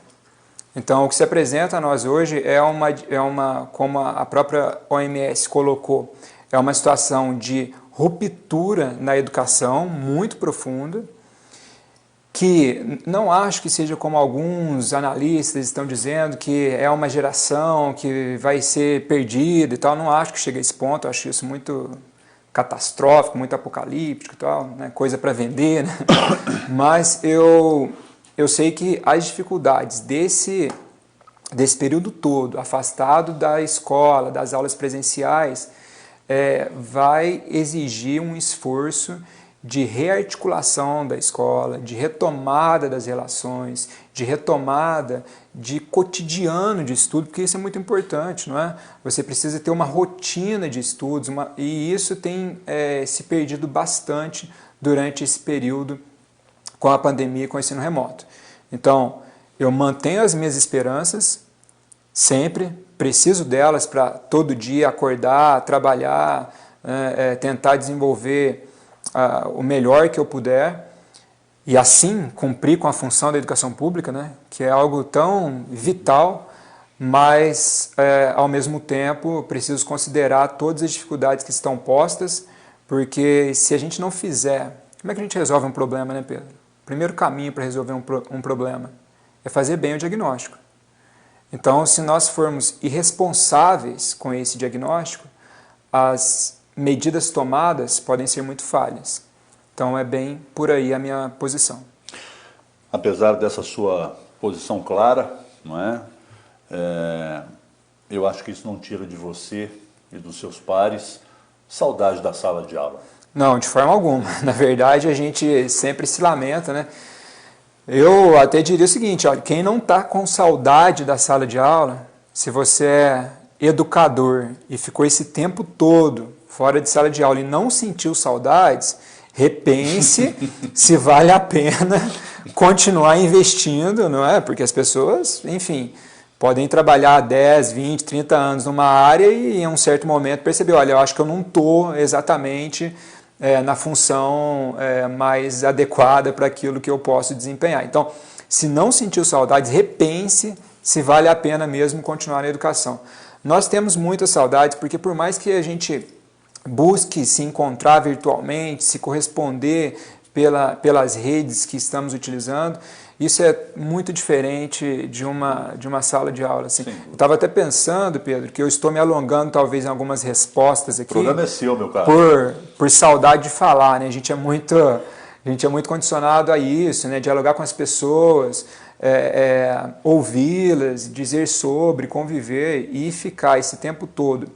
Então, o que se apresenta a nós hoje como a própria OMS colocou, é uma situação de ruptura na educação muito profunda, que não acho que seja como alguns analistas estão dizendo, que é uma geração que vai ser perdida e tal. Não acho que chegue a esse ponto, eu acho isso muito catastrófico, muito apocalíptico e tal, né? Coisa para vender, né? Mas eu sei que as dificuldades desse período todo, afastado da escola, das aulas presenciais, vai exigir um esforço de rearticulação da escola, de retomada das relações, de retomada de cotidiano de estudo, porque isso é muito importante, não é? Você precisa ter uma rotina de estudos, e isso tem se perdido bastante durante esse período com a pandemia e com o ensino remoto. Então, eu mantenho as minhas esperanças, sempre preciso delas para todo dia acordar, trabalhar, tentar desenvolver o melhor que eu puder e assim cumprir com a função da educação pública, né, que é algo tão vital, mas ao mesmo tempo preciso considerar todas as dificuldades que estão postas, porque se a gente não fizer, como é que a gente resolve um problema, né, Pedro? O primeiro caminho para resolver um problema é fazer bem o diagnóstico. Então, se nós formos irresponsáveis com esse diagnóstico, as medidas tomadas podem ser muito falhas. Então é bem por aí a minha posição. Apesar dessa sua posição clara, não é? Eu acho que isso não tira de você e dos seus pares saudade da sala de aula. Não, de forma alguma. Na verdade, a gente sempre se lamenta, né? Eu até diria o seguinte, olha, quem não está com saudade da sala de aula, se você é educador e ficou esse tempo todo fora de sala de aula e não sentiu saudades, repense se vale a pena continuar investindo, não é? Porque as pessoas, enfim, podem trabalhar 10, 20, 30 anos numa área e em um certo momento perceber, olha, eu acho que eu não estou exatamente na função mais adequada para aquilo que eu posso desempenhar. Então, Se não sentiu saudades, repense se vale a pena mesmo continuar na educação. Nós temos muitas saudades, porque por mais que a gente busque se encontrar virtualmente, se corresponder pelas redes que estamos utilizando, isso é muito diferente de uma sala de aula. Assim. Eu estava até pensando, Pedro, que eu estou me alongando talvez em algumas respostas aqui. O programa é seu, meu caro. Por saudade de falar, né? A gente é muito condicionado a isso, né? Dialogar com as pessoas, ouvi-las, dizer sobre, conviver e ficar esse tempo todo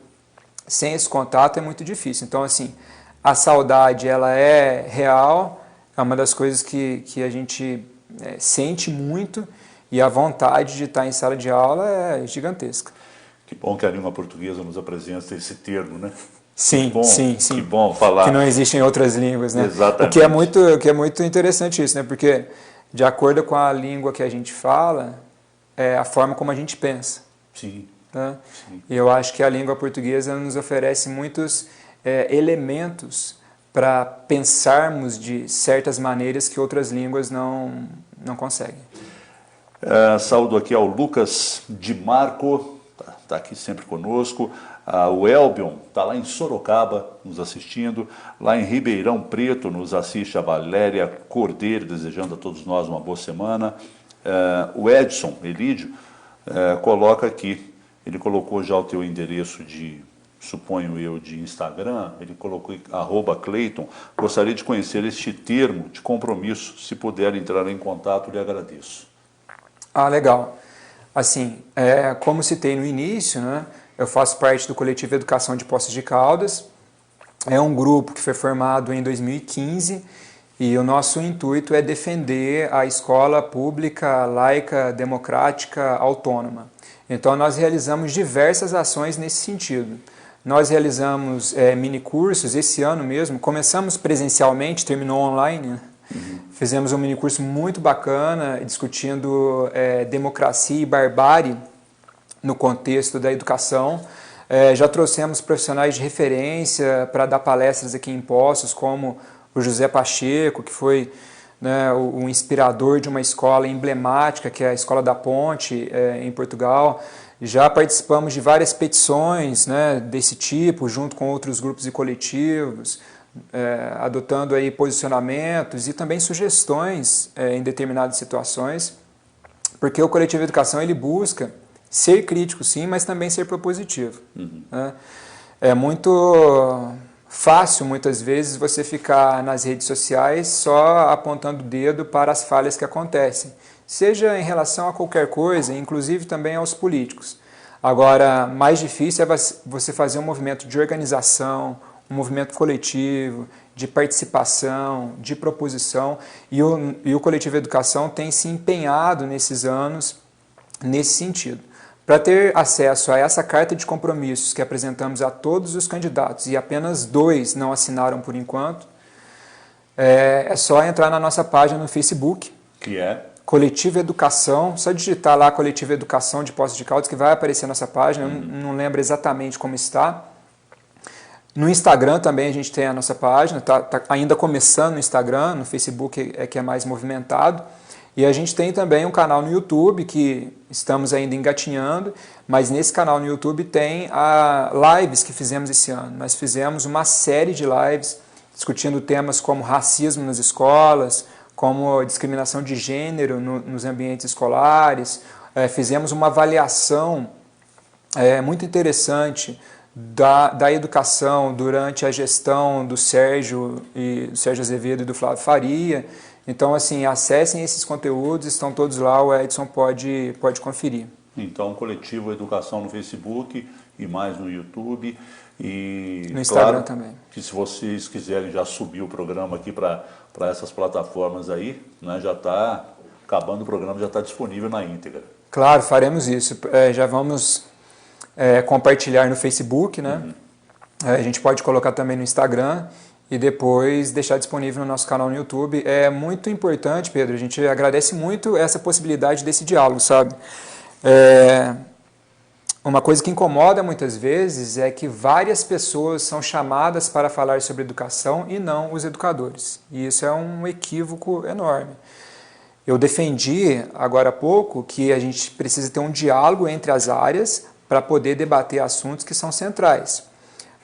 sem esse contato é muito difícil. Então, assim, a saudade ela é real, é uma das coisas que a gente sente muito, e a vontade de estar em sala de aula é gigantesca. Que bom que a língua portuguesa nos apresenta esse termo, né? Sim, sim. Que bom falar. Que não existe em outras línguas, né? Exatamente. O que é muito interessante isso, né? Porque, de acordo com a língua que a gente fala, é a forma como a gente pensa. Sim. Né? Sim. E eu acho que a língua portuguesa nos oferece muitos elementos para pensarmos de certas maneiras que outras línguas não conseguem. Saúdo aqui ao Lucas Di Marco, está aqui sempre conosco. O Elbion está lá em Sorocaba nos assistindo. Lá em Ribeirão Preto nos assiste a Valéria Cordeiro, desejando a todos nós uma boa semana. O Edson Elídio coloca aqui, ele colocou já o teu endereço suponho eu, de Instagram, ele colocou @Cleiton, gostaria de conhecer este termo de compromisso, se puder entrar em contato, lhe agradeço. Legal. Assim, como citei no início, né, eu faço parte do Coletivo Educação de Poços de Caldas, é um grupo que foi formado em 2015 e o nosso intuito é defender a escola pública, laica, democrática, autônoma. Então nós realizamos diversas ações nesse sentido. Nós realizamos minicursos, esse ano mesmo, começamos presencialmente, terminou online, né? Fizemos um minicurso muito bacana, discutindo democracia e barbárie no contexto da educação. Já trouxemos profissionais de referência para dar palestras aqui em Poços, como o José Pacheco, que foi, né, o inspirador de uma escola emblemática, que é a Escola da Ponte, em Portugal. Já participamos de várias petições, né, desse tipo, junto com outros grupos e coletivos, adotando aí posicionamentos e também sugestões em determinadas situações, porque o Coletivo Educação ele busca ser crítico, sim, mas também ser propositivo. Né? É muito fácil, muitas vezes, você ficar nas redes sociais só apontando o dedo para as falhas que acontecem, seja em relação a qualquer coisa, inclusive também aos políticos. Agora, mais difícil é você fazer um movimento de organização, um movimento coletivo, de participação, de proposição, e o Coletivo Educação tem se empenhado nesses anos nesse sentido. Para ter acesso a essa carta de compromissos que apresentamos a todos os candidatos, e apenas 2 não assinaram por enquanto, é só entrar na nossa página no Facebook, que é Coletivo Educação, só digitar lá Coletivo Educação de Poços de Caldas que vai aparecer a nossa página, não lembro exatamente como está. No Instagram também a gente tem a nossa página, tá ainda começando no Instagram, no Facebook é que é mais movimentado. E a gente tem também um canal no YouTube que estamos ainda engatinhando, mas nesse canal no YouTube tem lives que fizemos esse ano. Nós fizemos uma série de lives discutindo temas como racismo nas escolas, como discriminação de gênero nos ambientes escolares. Fizemos uma avaliação muito interessante da educação durante a gestão do Sérgio Azevedo e do Flávio Faria. Então, assim, acessem esses conteúdos, estão todos lá, o Edson pode conferir. Então, Coletivo Educação no Facebook e mais no YouTube. E no Instagram claro, também. Que se vocês quiserem já subir o programa aqui para essas plataformas aí, né, já está acabando o programa, já está disponível na íntegra. Claro, faremos isso. Já vamos compartilhar no Facebook, né? A gente pode colocar também no Instagram e depois deixar disponível no nosso canal no YouTube. É muito importante, Pedro, a gente agradece muito essa possibilidade desse diálogo, sabe? Uma coisa que incomoda muitas vezes é que várias pessoas são chamadas para falar sobre educação e não os educadores. E isso é um equívoco enorme. Eu defendi agora há pouco que a gente precisa ter um diálogo entre as áreas para poder debater assuntos que são centrais.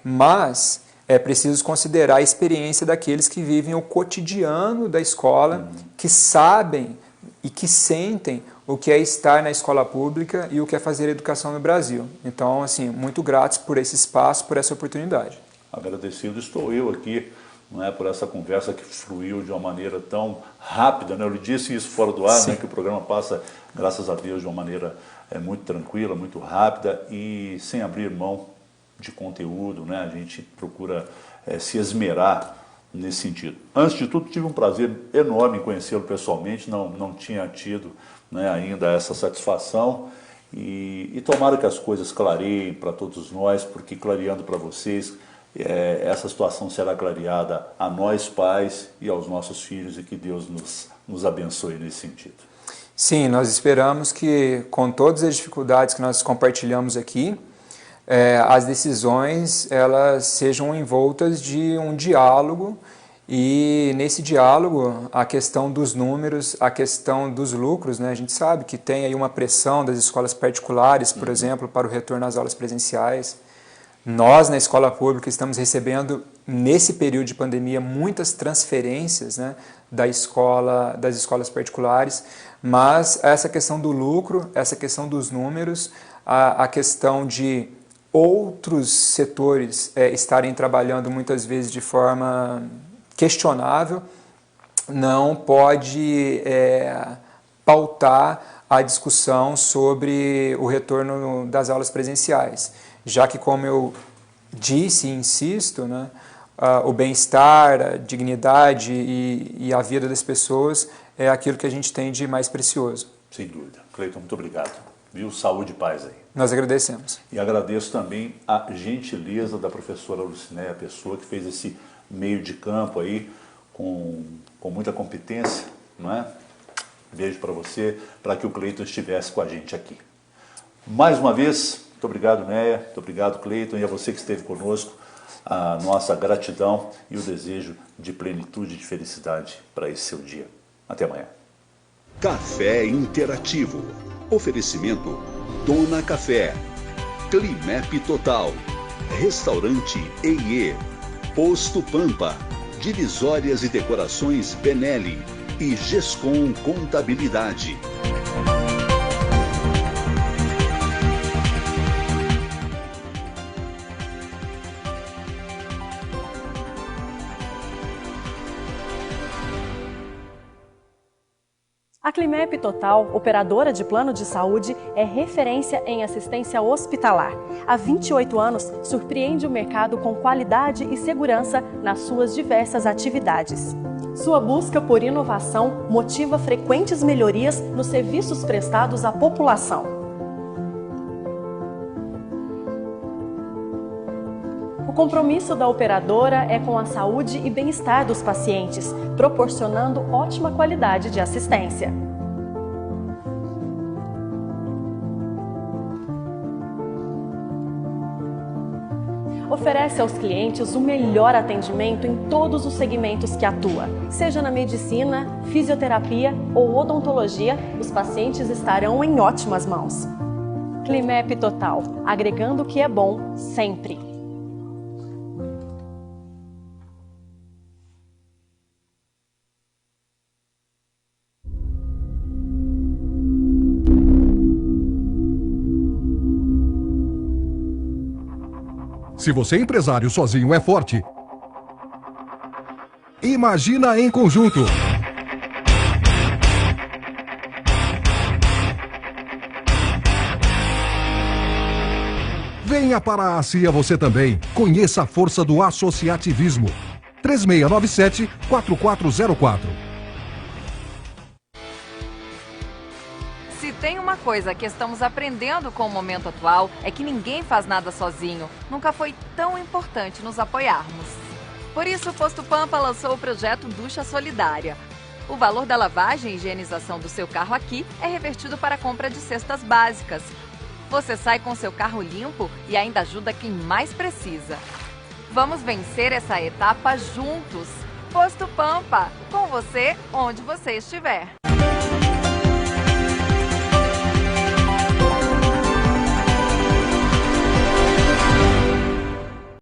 Mas é preciso considerar a experiência daqueles que vivem o cotidiano da escola, que sabem e que sentem o que é estar na escola pública e o que é fazer educação no Brasil. Então, assim, muito gratos por esse espaço, por essa oportunidade. Agradecido estou eu aqui, não é, por essa conversa que fluiu de uma maneira tão rápida, né? Eu lhe disse isso fora do ar, né, que o programa passa, graças a Deus, de uma maneira muito tranquila, muito rápida e sem abrir mão de conteúdo, né? A gente procura se esmerar nesse sentido. Antes de tudo, tive um prazer enorme em conhecê-lo pessoalmente, não tinha tido, né, ainda essa satisfação e tomara que as coisas clareiem para todos nós, porque clareando para vocês, essa situação será clareada a nós pais e aos nossos filhos e que Deus nos abençoe nesse sentido. Sim, nós esperamos que com todas as dificuldades que nós compartilhamos aqui, as decisões elas sejam envoltas de um diálogo e nesse diálogo a questão dos números, a questão dos lucros, né? A gente sabe que tem aí uma pressão das escolas particulares, por exemplo, para o retorno às aulas presenciais. Nós, na escola pública, estamos recebendo, nesse período de pandemia, muitas transferências, né, das escolas particulares, mas essa questão do lucro, essa questão dos números, a questão de outros setores estarem trabalhando muitas vezes de forma questionável, não pode pautar a discussão sobre o retorno das aulas presenciais, já que, como eu disse e insisto, né, o bem-estar, a dignidade e a vida das pessoas é aquilo que a gente tem de mais precioso. Sem dúvida. Cleiton, muito obrigado. Viu? Saúde e paz aí. Nós agradecemos. E agradeço também a gentileza da professora Lucinéia Pessoa, que fez esse meio de campo aí com muita competência, não é? Beijo para você, para que o Cleiton estivesse com a gente aqui. Mais uma vez, muito obrigado, Néia, muito obrigado, Cleiton, e a você que esteve conosco, a nossa gratidão e o desejo de plenitude e de felicidade para esse seu dia. Até amanhã. Café Interativo. Oferecimento Dona Café, Climep Total, Restaurante EIE, Posto Pampa, Divisórias e Decorações Benelli e Gescom Contabilidade. A Climep Total, operadora de plano de saúde, é referência em assistência hospitalar. Há 28 anos, surpreende o mercado com qualidade e segurança nas suas diversas atividades. Sua busca por inovação motiva frequentes melhorias nos serviços prestados à população. O compromisso da operadora é com a saúde e bem-estar dos pacientes, proporcionando ótima qualidade de assistência. Oferece aos clientes o melhor atendimento em todos os segmentos que atua. Seja na medicina, fisioterapia ou odontologia, os pacientes estarão em ótimas mãos. Climep Total, agregando o que é bom sempre. Se você é empresário sozinho é forte, imagina em conjunto. Venha para a ACIA você também. Conheça a força do associativismo. 3697-4404. Se tem uma coisa que estamos aprendendo com o momento atual, é que ninguém faz nada sozinho. Nunca foi tão importante nos apoiarmos. Por isso, o Posto Pampa lançou o projeto Ducha Solidária. O valor da lavagem e higienização do seu carro aqui é revertido para a compra de cestas básicas. Você sai com seu carro limpo e ainda ajuda quem mais precisa. Vamos vencer essa etapa juntos. Posto Pampa, com você onde você estiver.